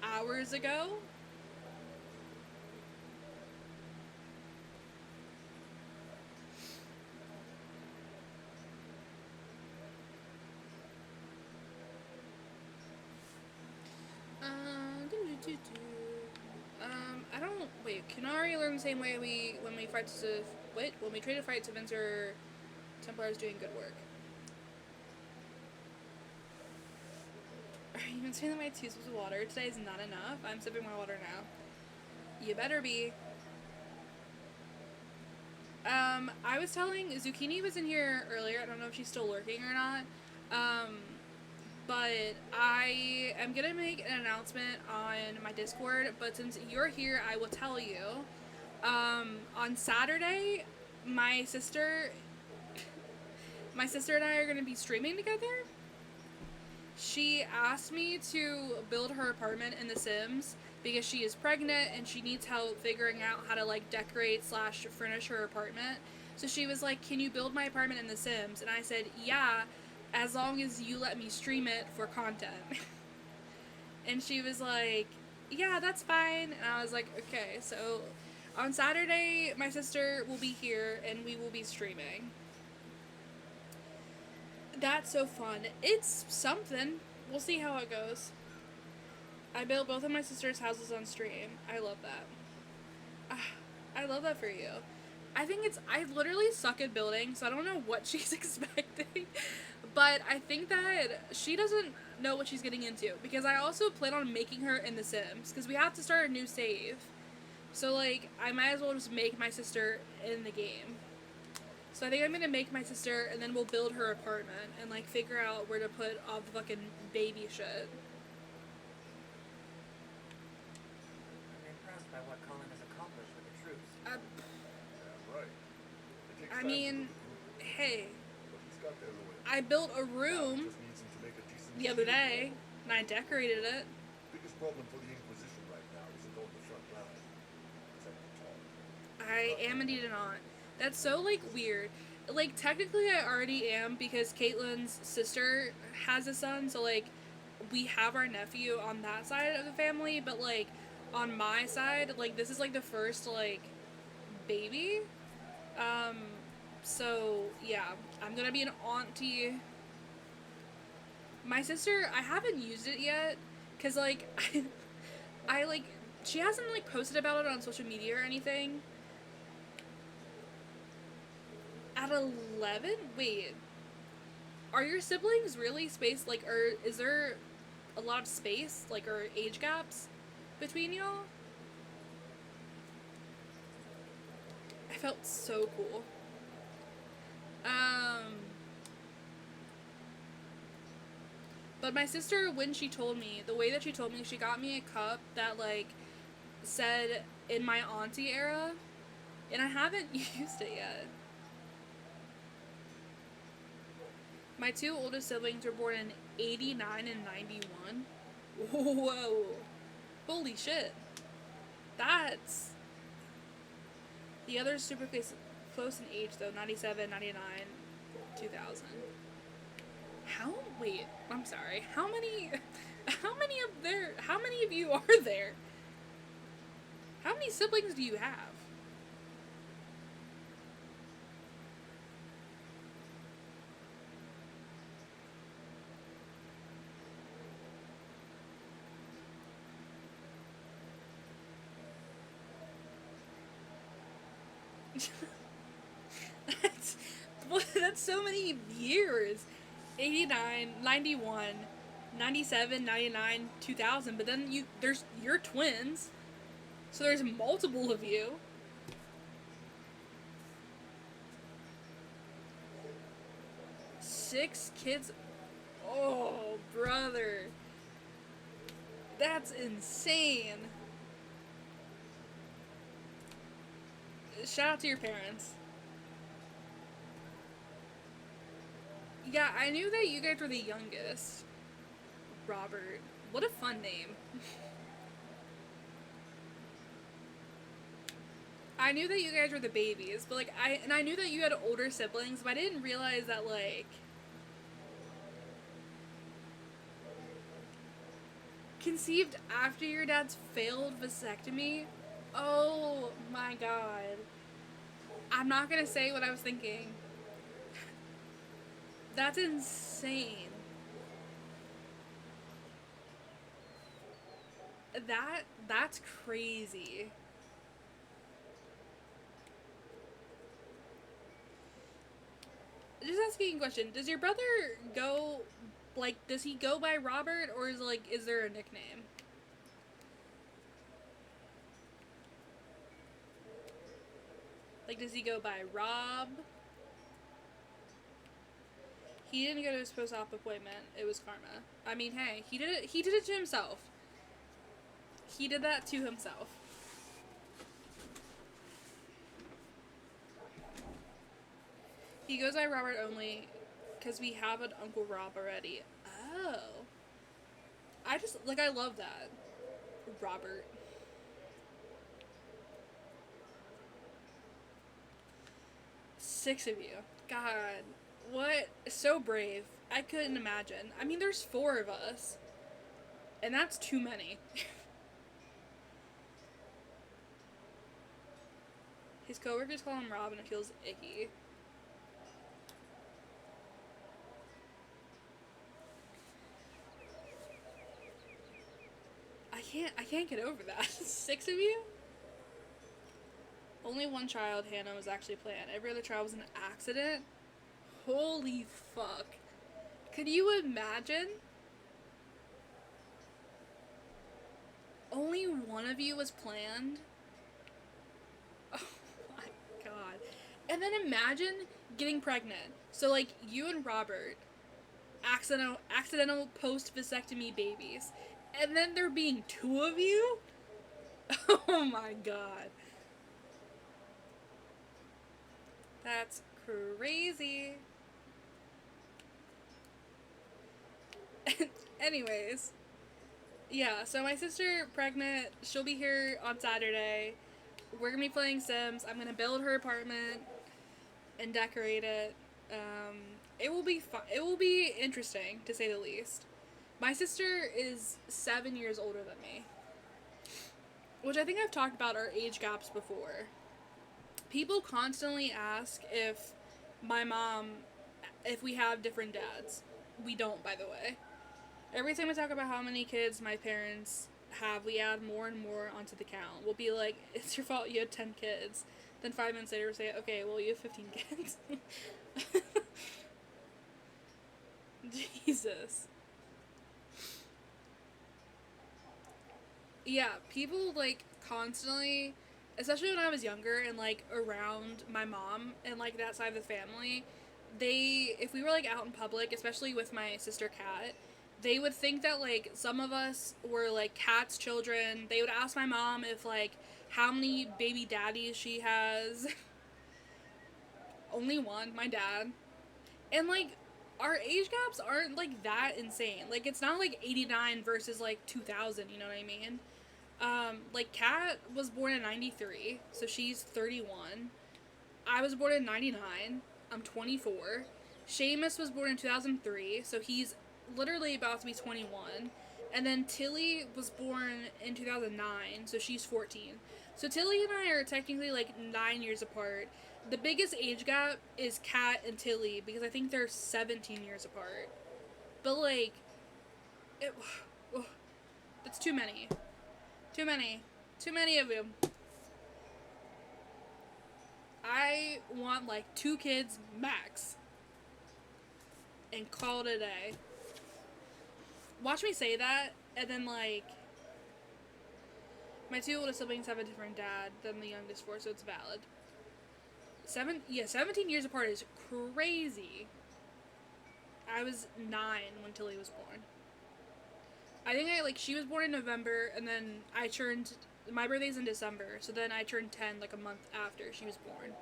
hours ago? I don't. Wait, can Ari learn the same way when we fight to when we traded fight to Vincer, Templar is doing good work. Are you saying that my 2 sips of water today is not enough? I'm sipping my water now. You better be. I was telling Zucchini was in here earlier. I don't know if she's still lurking or not. But I am gonna make an announcement on my Discord. But since you're here, I will tell you. On Saturday, my sister and I are gonna be streaming together. She asked me to build her apartment in The Sims because she is pregnant and she needs help figuring out how to like decorate / furnish her apartment. So she was like, "Can you build my apartment in The Sims?" And I said, "Yeah, as long as you let me stream it for content." And she was like, "Yeah, that's fine." And I was like, "Okay." So on Saturday, my sister will be here and we will be streaming. That's so fun. It's something. We'll see how it goes. I built both of my sister's houses on stream. I love that. I love that for you. I literally suck at building, so I don't know what she's expecting. But I think that she doesn't know what she's getting into. Because I also plan on making her in The Sims. Because we have to start a new save. So, like, I might as well just make my sister in the game. So I think I'm gonna make my sister, and then we'll build her apartment, and, like, figure out where to put all the fucking baby shit. I'm impressed by what Colin has accomplished with the troops. Yeah, right. It takes I time to mean, build a group, hey, but he's got their loyalty. I built a Now he room just needs him to make a decent the other shield day, wall. and I decorated it. Biggest problem for the Inquisition right now isn't on the front line. It's at the top. I am indeed an aunt. That's so, like, weird. Like, technically I already am, because Caitlin's sister has a son, so, like, we have our nephew on that side of the family, but, like, on my side, like, this is, like, the first, like, baby. So, yeah, I'm gonna be an auntie. My sister, I haven't used it yet, because, like, I, like, she hasn't, like, posted about it on social media or anything. At 11? Wait. Are your siblings really spaced, like, or is there a lot of space, like, or age gaps between y'all? I felt so cool. But my sister, when she told me, the way that she told me, she got me a cup that, like, said, "In my auntie era," and I haven't used it yet. My two oldest siblings were born in 89 and 91. Whoa. Holy shit. That's... The others super close in age, though. 97, 99, 2000. Wait, I'm sorry. How many of you are there? How many siblings do you have? That's so many years. 89, 91, 97, 99, 2000, but then you're twins. So there's multiple of you. Six kids. Oh, brother. That's insane. Shout out to your parents. Yeah, I knew that you guys were the youngest. Robert. What a fun name. I knew that you guys were the babies, but, like, I knew that you had older siblings, but I didn't realize that, like, conceived after your dad's failed vasectomy. Oh my god. I'm not gonna say what I was thinking. That's insane. That's crazy. Just asking a question. Does your brother go, like, does he go by Robert, or is there a nickname? Like, does he go by Rob? He didn't go to his post-op appointment. It was karma. I mean, hey, he did it to himself. He did that to himself. He goes by Robert only because we have an Uncle Rob already. Oh. I just, like, I love that. Robert. Six of you. God. What? So brave. I couldn't imagine. I mean, there's 4 of us. And that's too many. His coworkers call him Rob and it feels icky. I can't get over that. 6 of you? Only one child, Hannah, was actually planned. Every other child was an accident. Holy fuck. Could you imagine? Only one of you was planned? Oh my god. And then imagine getting pregnant. So, like, you and Robert, accidental post-vasectomy babies. And then there being 2 of you? Oh my god. That's crazy. Anyways. Yeah, so my sister, pregnant, she'll be here on Saturday. We're gonna be playing Sims. I'm gonna build her apartment and decorate it. It will be fun. It will be interesting, to say the least. My sister is 7 years older than me, which I think I've talked about our age gaps before. People constantly ask if we have different dads. We don't, by the way. Every time we talk about how many kids my parents have, we add more and more onto the count. We'll be like, it's your fault you had 10 kids. Then 5 minutes later we'll say, okay, well, you have 15 kids. Jesus. Yeah, people, like, constantly, especially when I was younger and, like, around my mom and, like, that side of the family, if we were, like, out in public, especially with my sister Kat, they would think that, like, some of us were, like, Kat's children. They would ask my mom if, like, how many baby daddies she has. Only one, my dad. And, like, our age gaps aren't, like, that insane. Like, it's not, like, 89 versus, like, 2000, you know what I mean? Like, Kat was born in 93, so she's 31. I was born in 99. I'm 24. Seamus was born in 2003, so he's literally about to be 21. And then Tilly was born in 2009, so she's 14. So Tilly and I are technically, like, 9 years apart. The biggest age gap is Kat and Tilly, because I think they're 17 years apart. But, like, that's too many. Too many. Too many of them. I want, like, 2 kids max. And call it a day. Watch me say that, and then, like, my 2 oldest siblings have a different dad than the youngest 4, so it's valid. 17 years apart is crazy. I was 9 when Tilly was born. I think she was born in November, and then my birthday's in December, so then I turned 10, like, a month after she was born.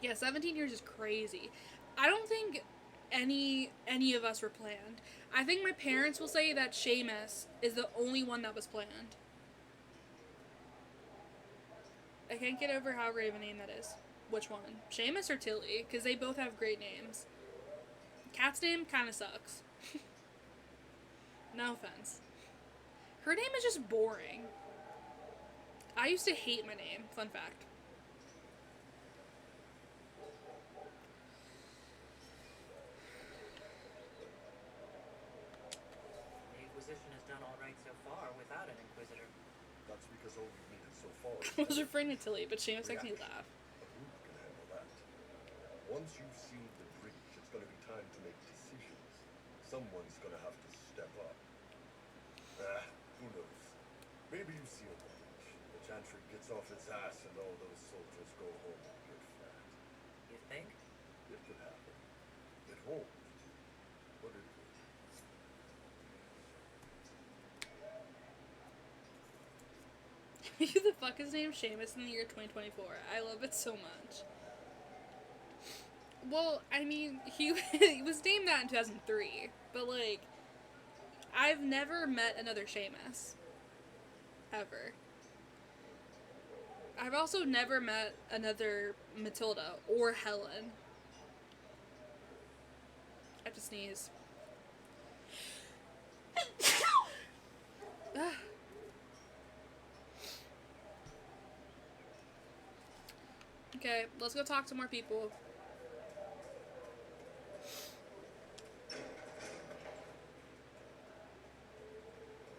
Yeah, 17 years is crazy. I don't think any of us were planned. I think my parents will say that Seamus is the only one that was planned. I can't get over how great of a name that is. Which one? Seamus or Tilly? Because they both have great names. Kat's name kind of sucks. No offense. Her name is just boring. I used to hate my name. Fun fact. The Inquisition has done all right so far without an Inquisitor. That's because all we've needed so far is I was referring to Tilly, but Seamus makes me laugh. a group can handle that. Once you've seen the breach, it's going to be time to make decisions. Someone's going to have to step up. Who knows? Maybe you seal the breach. The Chantry gets off its ass and all those soldiers go home and get fat. You think? It could happen. It won't. But it will. Who the fuck is named Seamus in the year 2024? I love it so much. Well, I mean, he was named that in 2003, but like, I've never met another Seamus. Ever. I've also never met another Matilda or Helen. I have to sneeze. Okay, let's go talk to more people.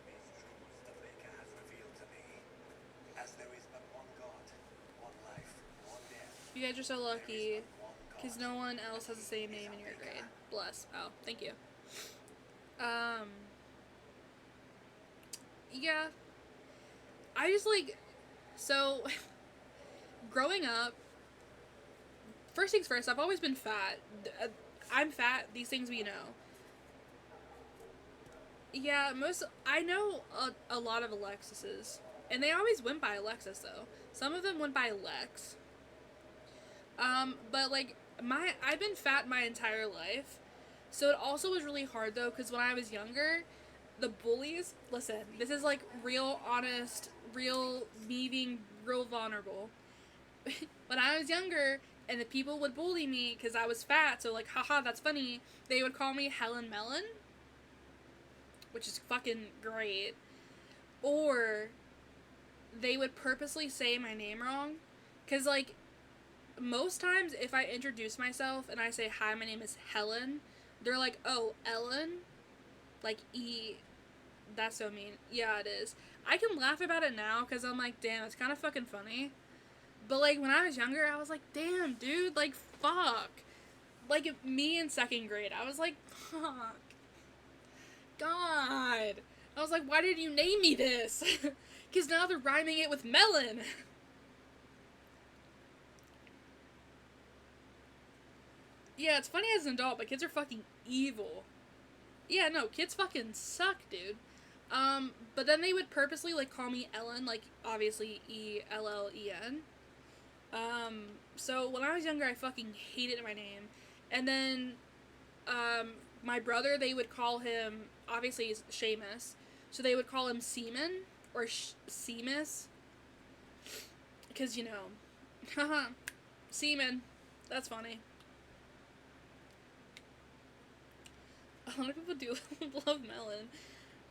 These truths the Baker has revealed to me, as there is but one God, one life, one death. You guys are so lucky, because no one else has the same name in your grade. Bless. Oh, thank you. Yeah. I just, like, so, growing up, first things first, I've always been fat. I'm fat, these things we know. Yeah, I know a lot of Alexises, and they always went by Alexis, though. Some of them went by Lex. But, like, I've been fat my entire life, so it also was really hard, though, because when I was younger, the bullies, listen, this is, like, real honest, real me being real vulnerable. When I was younger, and the people would bully me because I was fat, so, like, haha, that's funny, they would call me Helen Mellon, which is fucking great, or they would purposely say my name wrong, because, like, most times if I introduce myself and I say, hi, my name is Helen, they're like, oh, Ellen? Like, that's so mean. Yeah, it is. I can laugh about it now because I'm like, damn, it's kind of fucking funny. But, like, when I was younger, I was like, damn, dude, like, fuck. Like, me in second grade, I was like, fuck. God. I was like, why did you name me this? Because now they're rhyming it with melon. Yeah, it's funny as an adult, but kids are fucking evil. Yeah, no, kids fucking suck, dude. But then they would purposely, like, call me Ellen, like, obviously Ellen. So when I was younger, I fucking hated my name. And then, my brother, they would call him, obviously he's Seamus, so they would call him Seaman, or Seamus. Because, you know, haha, Seaman. That's funny. A lot of people do love melon.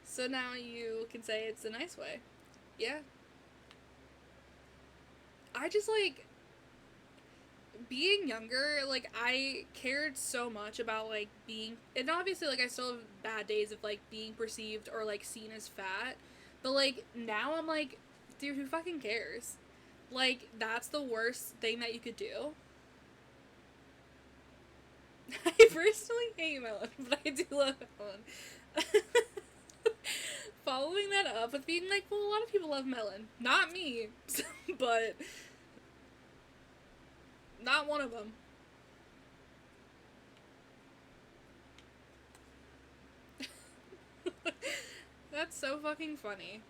So now you can say it's a nice way. Yeah. I just, like, being younger, like, I cared so much about, like, being, and obviously, like, I still have bad days of, like, being perceived or, like, seen as fat, but, like, now I'm like, dude, who fucking cares? Like, that's the worst thing that you could do. I personally hate melon, but I do love melon. Following that up with being like, well, a lot of people love melon. Not me, but not one of them. That's so fucking funny.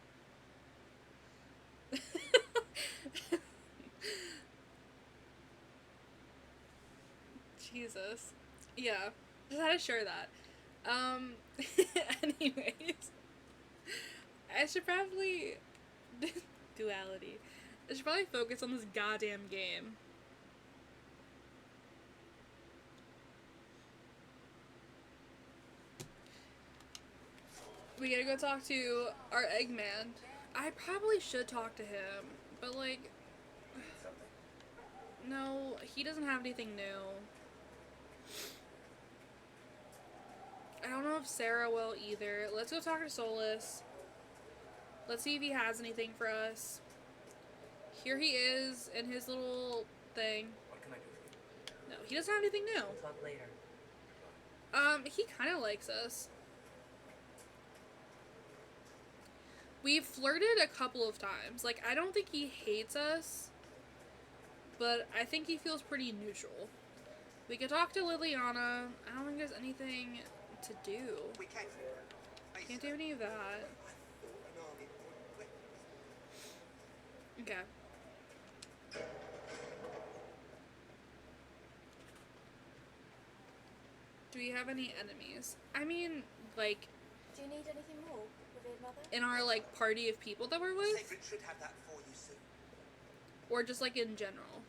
Jesus. Yeah. Just had to share that. Anyways. I should probably... Duality. I should probably focus on this goddamn game. We gotta go talk to our Eggman. I probably should talk to him, but, like... No, he doesn't have anything new. I don't know if Sarah will either. Let's go talk to Solas. Let's see if he has anything for us. Here he is in his little thing. What can I do for you? No, he doesn't have anything new. We'll talk later. He kind of likes us. We've flirted a couple of times. Like, I don't think he hates us, but I think he feels pretty neutral. We could talk to Liliana. I don't think there's anything to do. Can't do any of that. Okay. Do we have any enemies? I mean, like, Do you need anything more, revered mother? in our, like, party of people that we're with? Sacred should have that for you soon. Or just, like, in general?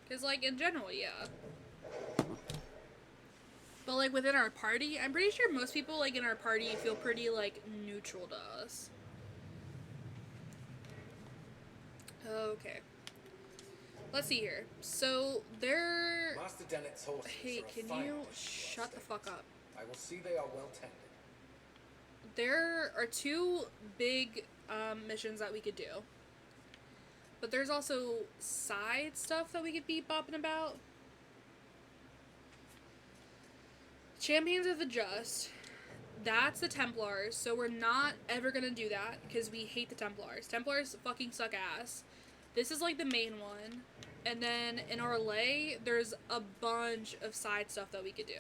Because, like, in general, yeah. But, like, within our party, I'm pretty sure most people, like, in our party feel pretty, like, neutral to us. Okay. Let's see here. So, there... Master Dennett's horses Hey, are a can fine you addition to our shut the stables. fuck up? I will see they are well tended. There are two big missions that we could do. But there's also side stuff that we could be bopping about. Champions of the Just. That's the Templars, so we're not ever gonna do that, because we hate the Templars. Templars fucking suck ass. This is like the main one. And then in Orlais, there's a bunch of side stuff that we could do.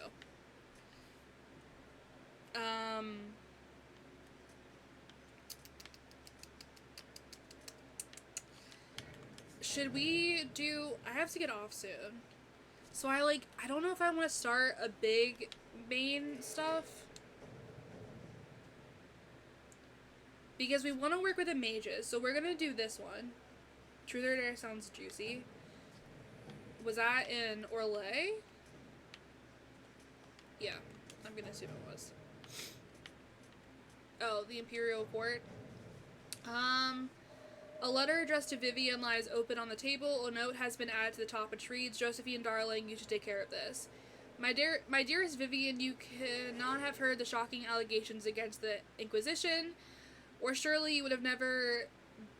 Should we do... I have to get off soon. So I don't know if I want to start a big main stuff. Because we want to work with the mages. So we're going to do this one. Truth or Dare sounds juicy. Was that in Orlais? Yeah, I'm going to assume it was. Oh, the Imperial Court. A letter addressed to Vivian lies open on the table. A note has been added to the top which reads, Josephine darling, you should take care of this. My dearest Vivian, you cannot have heard the shocking allegations against the Inquisition, or surely you would have never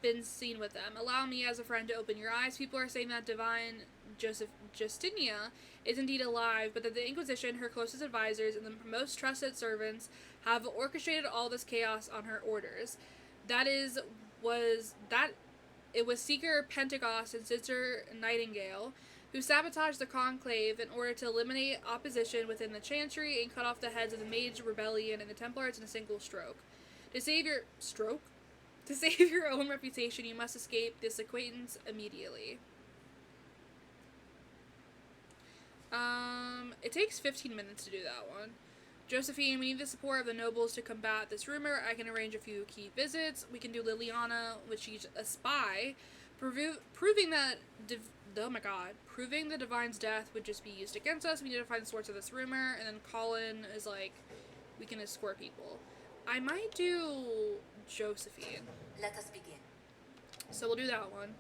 been seen with them. Allow me as a friend to open your eyes. People are saying that divine Justinia is indeed alive, but that the Inquisition, her closest advisors, and the most trusted servants have orchestrated all this chaos on her orders. It was Seeker Pentecost and Sister Nightingale who sabotaged the Conclave in order to eliminate opposition within the Chantry and cut off the heads of the Mage Rebellion and the Templars in a single stroke. To save your own reputation, you must escape this acquaintance immediately. It takes 15 minutes to do that one. Josephine, we need the support of the nobles to combat this rumor. I can arrange a few key visits. We can do Liliana, which she's a spy, proving that proving the divine's death would just be used against us. We need to find the source of this rumor, and then Colin is like, we can escort people. I might do Josephine. Let us begin. So we'll do that one.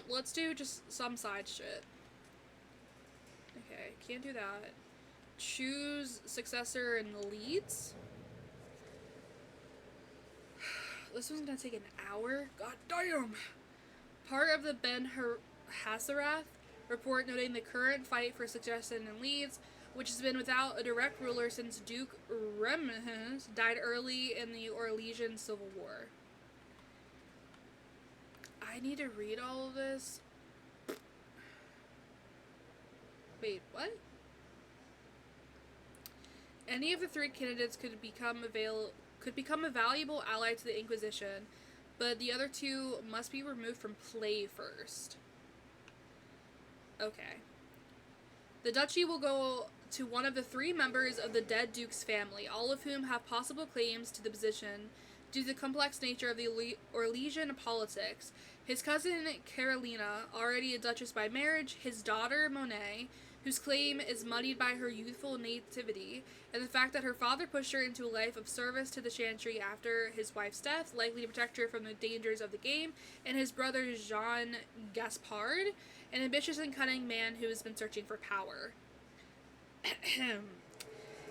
Let's do just some side shit. Okay, can't do that. Choose successor and leads. This one's gonna take an hour. God damn! Part of the Ben Hassarath report noting the current fight for succession and leads, which has been without a direct ruler since Duke Remhans died early in the Orlesian Civil War. I need to read all of this. Wait, what? Any of the three candidates could become a valuable ally to the Inquisition, but the other two must be removed from play first. Okay. The duchy will go to one of the three members of the dead Duke's family, all of whom have possible claims to the position due to the complex nature of the Orlesian politics. His cousin Carolina, already a duchess by marriage, his daughter Monet, whose claim is muddied by her youthful nativity, and the fact that her father pushed her into a life of service to the Chantry after his wife's death, likely to protect her from the dangers of the game, and his brother Jean Gaspard, an ambitious and cunning man who has been searching for power.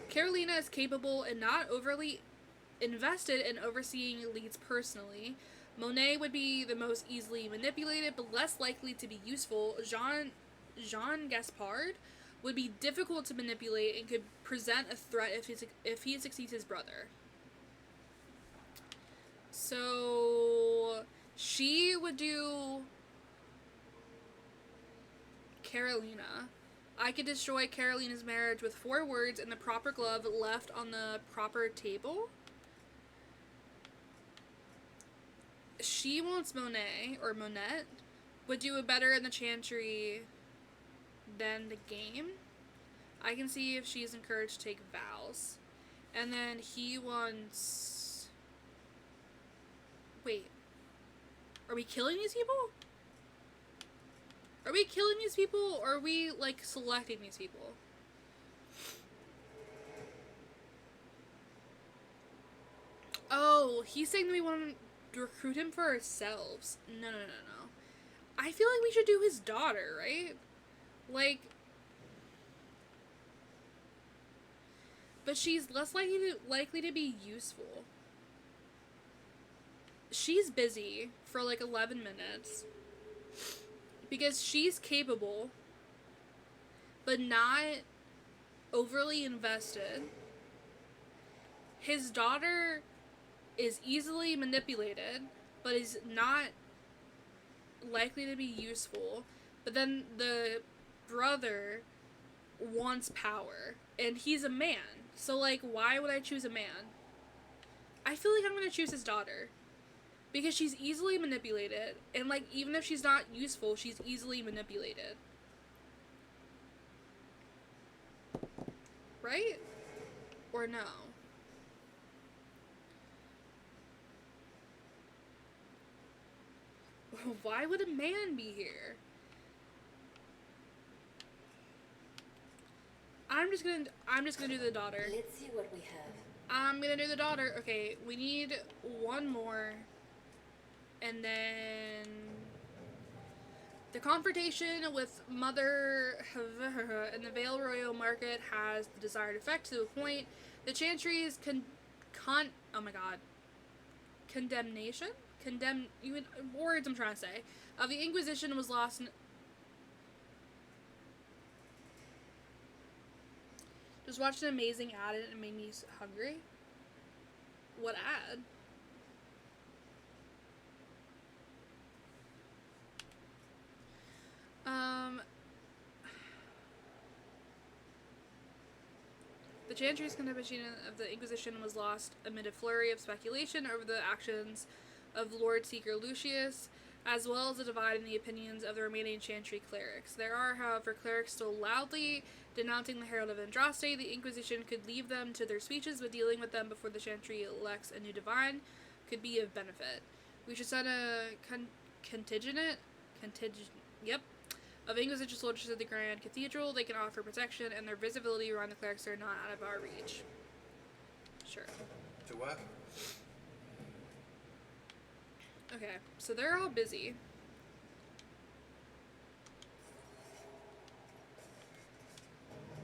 Carolina is capable and not overly invested in overseeing leads personally. Monet would be the most easily manipulated, but less likely to be useful. Jean Gaspard would be difficult to manipulate and could present a threat if he succeeds his brother. So she would do Carolina. I could destroy Carolina's marriage with 4 words and the proper glove left on the proper table. She wants Monet, or Monette, would do it better in the Chantry than the game. I can see if she's encouraged to take vows. And then he wants... Wait. Are we killing these people? Are we killing these people, or are we, like, selecting these people? Oh, he's saying that we want to recruit him for ourselves. No. I feel like we should do his daughter, right? Like... But she's less likely to be useful. She's busy for like 11 minutes. Because she's capable, but not overly invested. His daughter is easily manipulated, but is not likely to be useful. But then the brother wants power, and he's a man. So, like, why would I choose a man? I feel like I'm gonna choose his daughter. Because she's easily manipulated, and, like, even if she's not useful, she's easily manipulated. Right? Or no? Why would a man be here? I'm just gonna do the daughter. Let's see what we have. I'm gonna do the daughter. Okay, we need one more. And then the confrontation with Mother in the Vale Royal Market has the desired effect to the point the Chantry's condemnation? Words I'm trying to say. Of the Inquisition was lost. Just watched an amazing ad and it made me hungry. What ad? The Chantry's condemnation of the Inquisition was lost amid a flurry of speculation over the actions of Lord Seeker Lucius, as well as a divide in the opinions of the remaining Chantry clerics. There are, however, clerics still loudly denouncing the Herald of Andraste. The Inquisition could leave them to their speeches, but dealing with them before the Chantry elects a new divine could be of benefit. We should send a contingent of Inquisition soldiers at the Grand Cathedral. They can offer protection, and their visibility around the clerics are not out of our reach. Sure. To work? Okay, so they're all busy.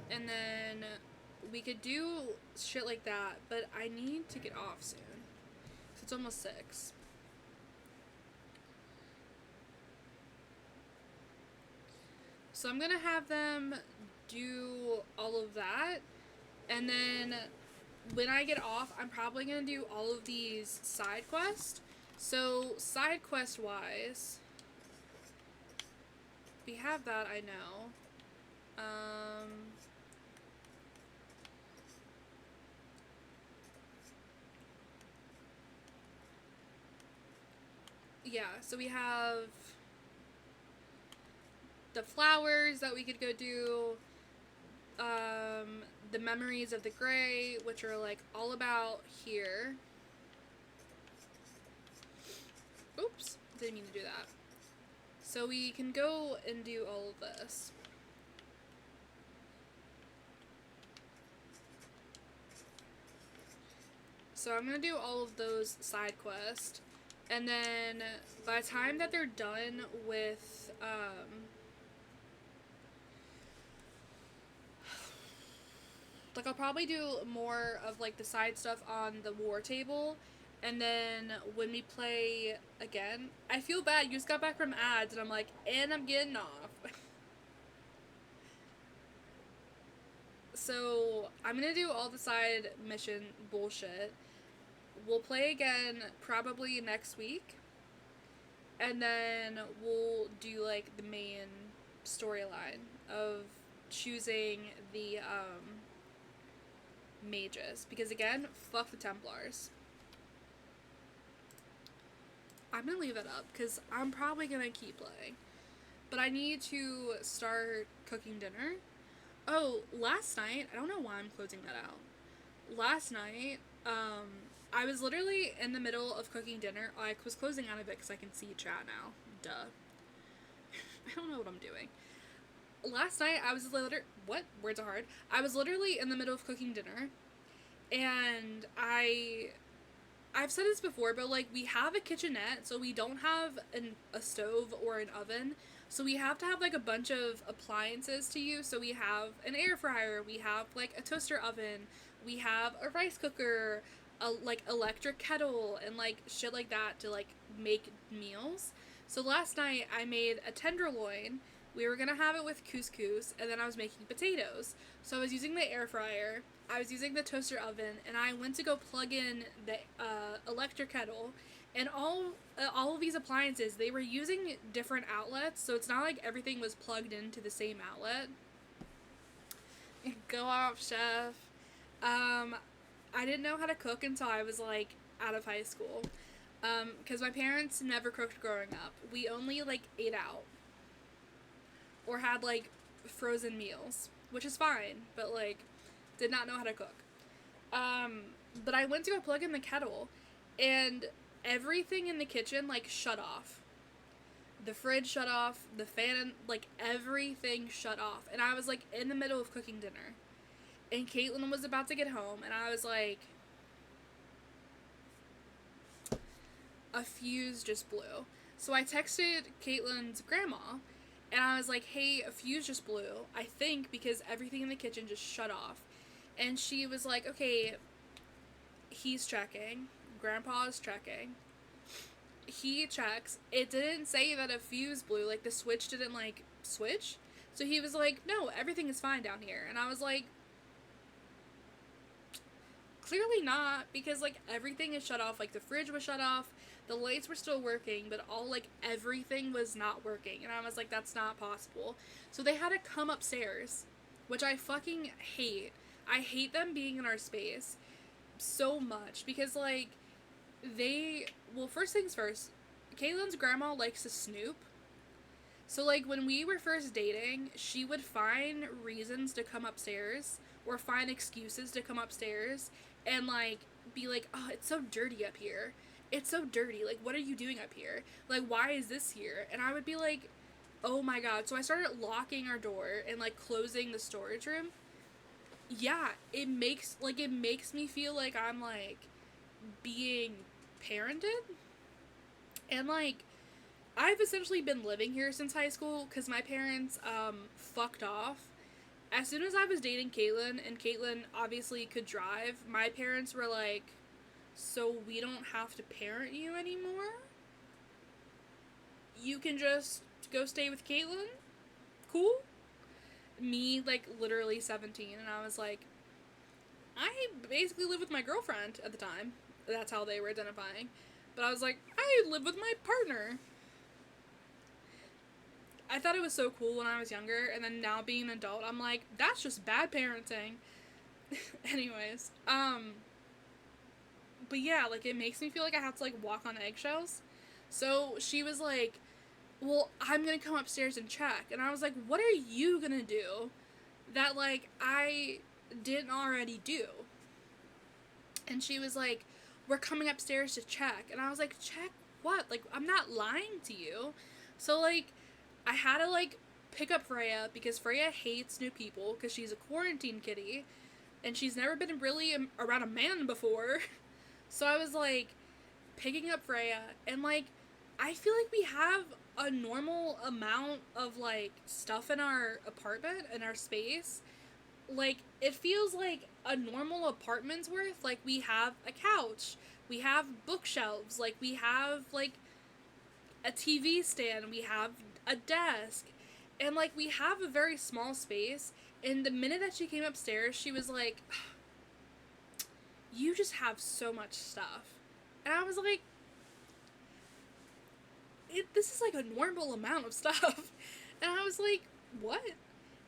And then we could do shit like that, but I need to get off soon. So it's almost 6. So I'm gonna have them do all of that, and then when I get off, I'm probably gonna do all of these side quests. So side quest wise, we have that, I know. Yeah, so we have the flowers that we could go do, the memories of the Grey, which are like all about here. Oops, didn't mean to do that. So we can go and do all of this. So I'm gonna do all of those side quests, and then by the time that they're done with, like, I'll probably do more of, like, the side stuff on the war table, and then when we play again, I feel bad, you just got back from ads, and I'm like, and I'm getting off. So, I'm gonna do all the side mission bullshit. We'll play again probably next week, and then we'll do, like, the main storyline of choosing the, mages, because again, fuck the Templars. I'm gonna leave that up because I'm probably gonna keep playing, but I need to start cooking dinner. Oh, last night, I don't know why I'm closing that out. Last night, I was literally in the middle of cooking dinner. I was closing out of it because I can see chat now. Duh. I don't know what I'm doing. Last night, I was literally... What? Words are hard. I was literally in the middle of cooking dinner, and I've said this before, but, like, we have a kitchenette, so we don't have a stove or an oven, so we have to have, like, a bunch of appliances to use. So we have an air fryer, we have, like, a toaster oven, we have a rice cooker, a, like, electric kettle, and, like, shit like that to, like, make meals. So last night, I made a tenderloin. We were gonna have it with couscous, and then I was making potatoes. So I was using the air fryer, I was using the toaster oven, and I went to go plug in the electric kettle, and all of these appliances, they were using different outlets, so it's not like everything was plugged into the same outlet. Go off, chef. I didn't know how to cook until I was, like, out of high school, because my parents never cooked growing up. We only, like, ate out, or had, like, frozen meals, which is fine, but, like, did not know how to cook. But I went to go plug in the kettle, and everything in the kitchen, like, shut off. The fridge shut off, the fan, like, everything shut off. And I was, like, in the middle of cooking dinner. And Caitlin was about to get home, and I was like, a fuse just blew. So I texted Caitlin's grandma, and I was like, hey, a fuse just blew, I think, because everything in the kitchen just shut off. And she was like, okay, he's checking. Grandpa's checking. He checks. It didn't say that a fuse blew. Like, the switch didn't, like, switch. So he was like, no, everything is fine down here. And I was like, clearly not, because, like, everything is shut off. Like, the fridge was shut off. The lights were still working, but everything was not working. And I was like, that's not possible. So they had to come upstairs, which I fucking hate. I hate them being in our space so much, because, like, well, first things first, Caitlin's grandma likes to snoop. So, like, when we were first dating, she would find reasons to come upstairs, or find excuses to come upstairs, and, like, be like, oh, it's so dirty up here. It's so dirty. Like, what are you doing up here? Like, why is this here? And I would be like, oh my god. So I started locking our door and, like, closing the storage room. Yeah, it makes me feel like I'm, like, being parented. And, like, I've essentially been living here since high school, because my parents, fucked off. As soon as I was dating Caitlin, and Caitlin obviously could drive, my parents were like, so we don't have to parent you anymore? You can just go stay with Caitlin? Cool? Me, like, literally 17, and I was like, I basically live with my girlfriend at the time. That's how they were identifying. But I was like, I live with my partner. I thought it was so cool when I was younger, and then now being an adult, I'm like, that's just bad parenting. Anyways, but yeah, like, it makes me feel like I have to, like, walk on eggshells. So she was like, well, I'm gonna come upstairs and check. And I was like, what are you gonna do that, like, I didn't already do? And she was like, we're coming upstairs to check. And I was like, check what? Like, I'm not lying to you. So, like, I had to, like, pick up Freya, because Freya hates new people, because she's a quarantine kitty, and she's never been really around a man before. So I was, like, picking up Freya, and, like, I feel like we have a normal amount of, like, stuff in our apartment, in our space. Like, it feels like a normal apartment's worth. Like, we have a couch, we have bookshelves, like, we have, like, a TV stand, we have a desk, and, like, we have a very small space. And the minute that she came upstairs, she was like, you just have so much stuff. And I was like, this is, like, a normal amount of stuff. And I was like, what?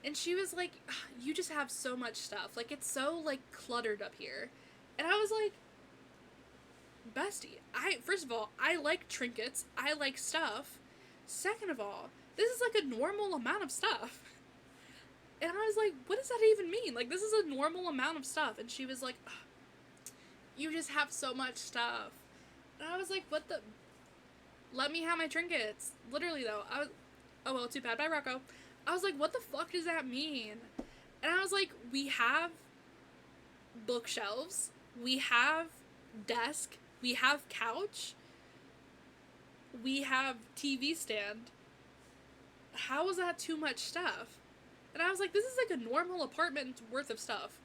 And she was like, you just have so much stuff. Like, it's so, like, cluttered up here. And I was like, bestie, first of all, I like trinkets. I like stuff. Second of all, this is, like, a normal amount of stuff. And I was like, what does that even mean? Like, this is a normal amount of stuff. And she was like, ugh, you just have so much stuff. And I was like, what the? Let me have my trinkets. Literally, though. I was, oh, well, too bad. Bye, Rocco. I was like, what the fuck does that mean? And I was like, we have bookshelves. We have desk. We have couch. We have TV stand. How is that too much stuff? And I was like, this is like a normal apartment worth of stuff.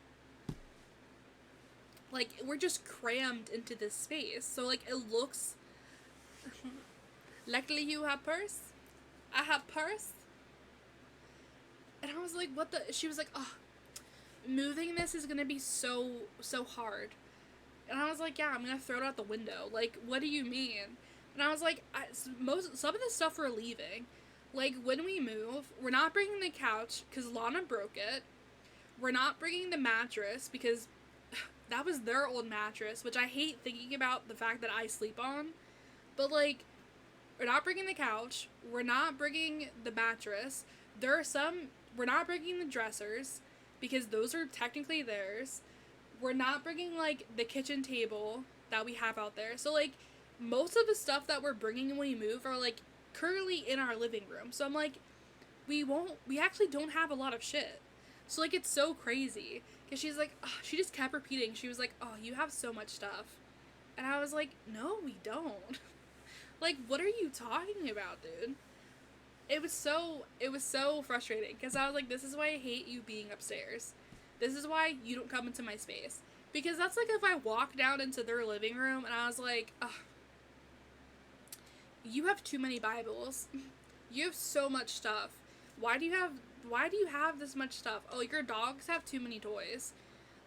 Like, we're just crammed into this space. So, like, it looks... Luckily you have purse. I have purse. And I was like, what the... She was like, oh, moving this is gonna be so hard. And I was like, yeah, I'm gonna throw it out the window. Like, what do you mean? And I was like, some of the stuff we're leaving. Like, when we move, we're not bringing the couch because Lana broke it. We're not bringing the mattress because that was their old mattress, which I hate thinking about the fact that I sleep on. But, like, we're not bringing the couch. We're not bringing the mattress. We're not bringing the dressers because those are technically theirs. We're not bringing, like, the kitchen table that we have out there. So, like, most of the stuff that we're bringing when we move are, like, currently in our living room. So I'm like, we actually don't have a lot of shit. So, like, it's so crazy. Because she's like, oh, she just kept repeating. She was like, oh, you have so much stuff. And I was like, no, we don't. Like, what are you talking about, dude? It was so frustrating. Because I was like, this is why I hate you being upstairs. This is why you don't come into my space. Because that's like if I walk down into their living room and I was like, ugh. You have too many Bibles. You have so much stuff. Why do you have this much stuff? Oh, your dogs have too many toys.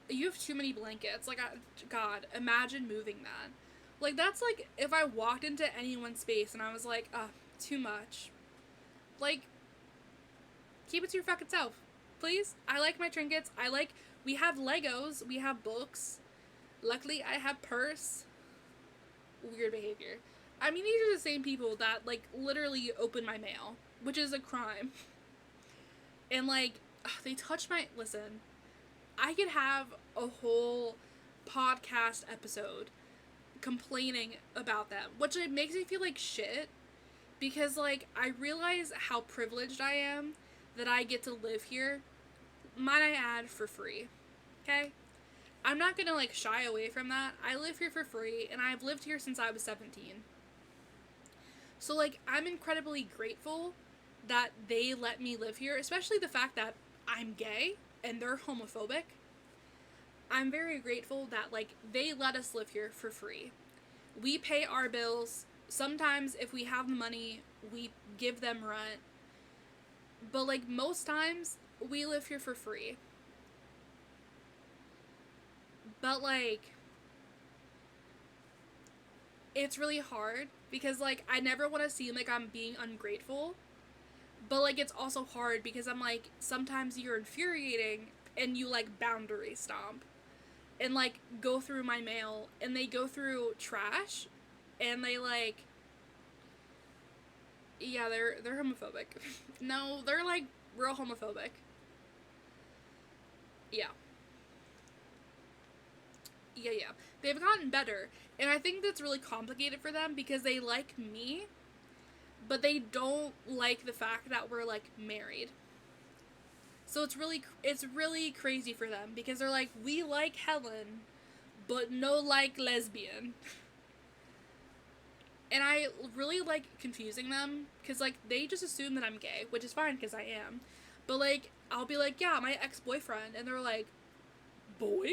You have too many blankets. Like, God, imagine moving that. Like, that's like if I walked into anyone's space and I was like, too much. Like, keep it to your fucking self. Please? I like my trinkets. We have Legos. We have books. Luckily, I have purse. Weird behavior. I mean, these are the same people that, like, literally open my mail, which is a crime. And, like, they touch my... Listen, I could have a whole podcast episode complaining about them, which it makes me feel like shit, because, like, I realize how privileged I am that I get to live here, might I add, for free. Okay? I'm not gonna, like, shy away from that. I live here for free, and I've lived here since I was 17. So, like, I'm incredibly grateful that they let me live here, especially the fact that I'm gay and they're homophobic. I'm very grateful that, like, they let us live here for free. We pay our bills. Sometimes, if we have the money, we give them rent. But, like, most times, we live here for free. But, like, it's really hard because, like, I never want to seem like I'm being ungrateful. But, like, it's also hard because I'm like, sometimes you're infuriating and you, like, boundary stomp. And, like, go through my mail and they go through trash and they, like, yeah, they're homophobic. No, they're, like, real homophobic. Yeah. Yeah. They've gotten better. And I think that's really complicated for them because they like me, but they don't like the fact that we're, like, married. So it's really crazy for them because they're like, we like Helen, but no like lesbian. And I really like confusing them because, like, they just assume that I'm gay, which is fine because I am. But, like, I'll be like, yeah, my ex-boyfriend. And they're like, boy?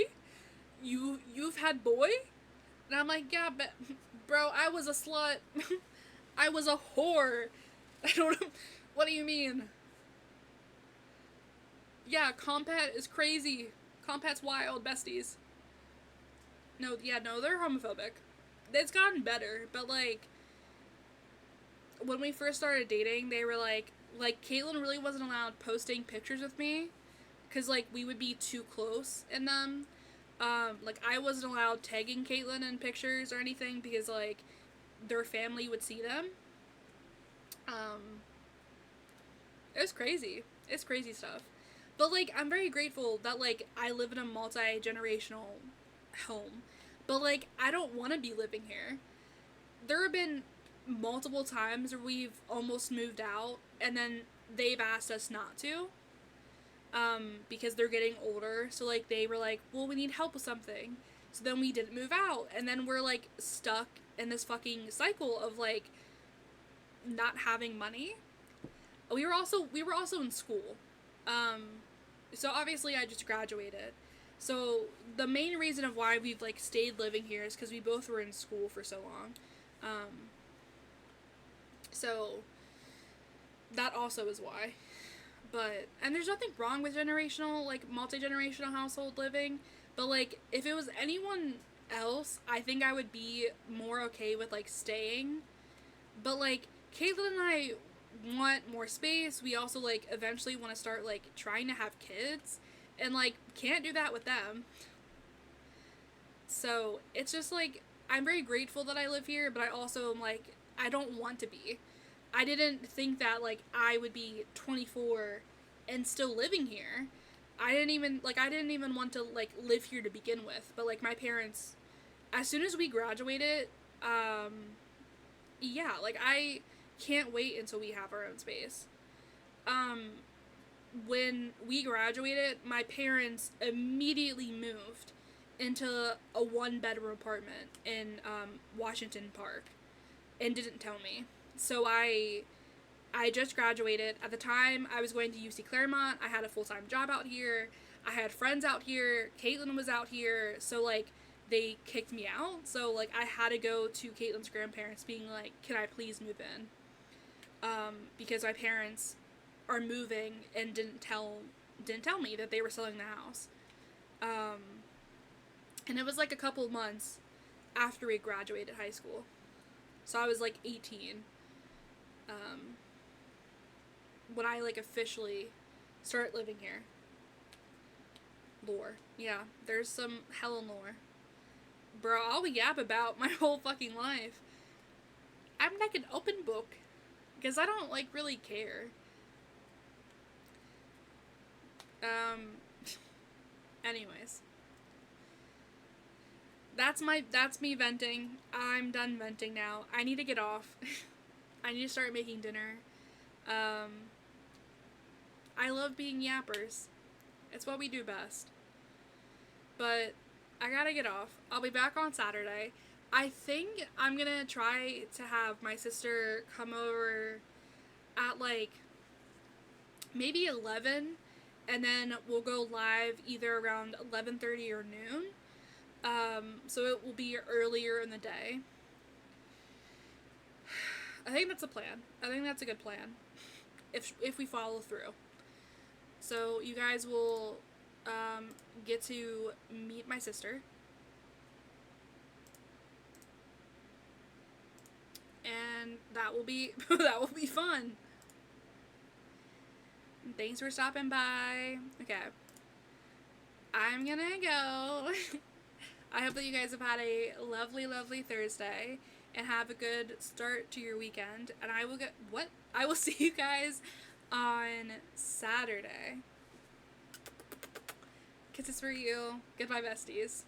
You've had boy? And I'm like, yeah, but, bro, I was a slut. I was a whore. I don't know. What do you mean? Yeah, Compat is crazy. Compat's wild, besties. No, they're homophobic. It's gotten better, but, like, when we first started dating, they were like, Caitlin really wasn't allowed posting pictures with me, because, like, we would be too close in them. Like, I wasn't allowed tagging Caitlin in pictures or anything, because, like, their family would see them. It was crazy. It's crazy stuff. But, like, I'm very grateful that, like, I live in a multi-generational home. But, like, I don't want to be living here. There have been multiple times where we've almost moved out, and then they've asked us not to. Because they're getting older. So, like, they were like, well, we need help with something. So then we didn't move out. And then we're, like, stuck in this fucking cycle of, like, not having money. We were also in school. So obviously I just graduated. So the main reason of why we've, like, stayed living here is because we both were in school for so long. So that also is why. But, and there's nothing wrong with generational, like, multi-generational household living, but, like, if it was anyone else, I think I would be more okay with, like, staying. But, like, Caitlin and I want more space. We also, like, eventually want to start, like, trying to have kids, and, like, can't do that with them. So it's just, like, I'm very grateful that I live here, but I also am, like, I don't want to be. I didn't think that, like, I would be 24 and still living here. I didn't even want to, like, live here to begin with. But, like, my parents, as soon as we graduated, yeah, like, I can't wait until we have our own space. When we graduated, my parents immediately moved into a 1-bedroom apartment in, Washington Park and didn't tell me. So I just graduated. At the time, I was going to UC Claremont. I had a full-time job out here. I had friends out here. Caitlin was out here. So, like, they kicked me out. So, like, I had to go to Caitlin's grandparents being like, can I please move in? Because my parents are moving and didn't tell me that they were selling the house. And it was, like, a couple months after we graduated high school. So I was, like, 18. When I, like, officially start living here. Lore. Yeah, there's some hella lore. Bro, I'll yap about my whole fucking life. I'm like an open book. Because I don't, like, really care. Anyways. That's me venting. I'm done venting now. I need to get off. I need to start making dinner. I love being yappers. It's what we do best. But I gotta get off. I'll be back on Saturday. I think I'm gonna try to have my sister come over at, like, maybe 11, and then we'll go live either around 11:30 or noon. So it will be earlier in the day. I think that's a plan. I think that's a good plan. If we follow through. So you guys will get to meet my sister. And that will be fun. Thanks for stopping by. Okay. I'm gonna go. I hope that you guys have had a lovely, lovely Thursday and have a good start to your weekend. And I will see you guys on Saturday. Kisses for you. Goodbye, besties.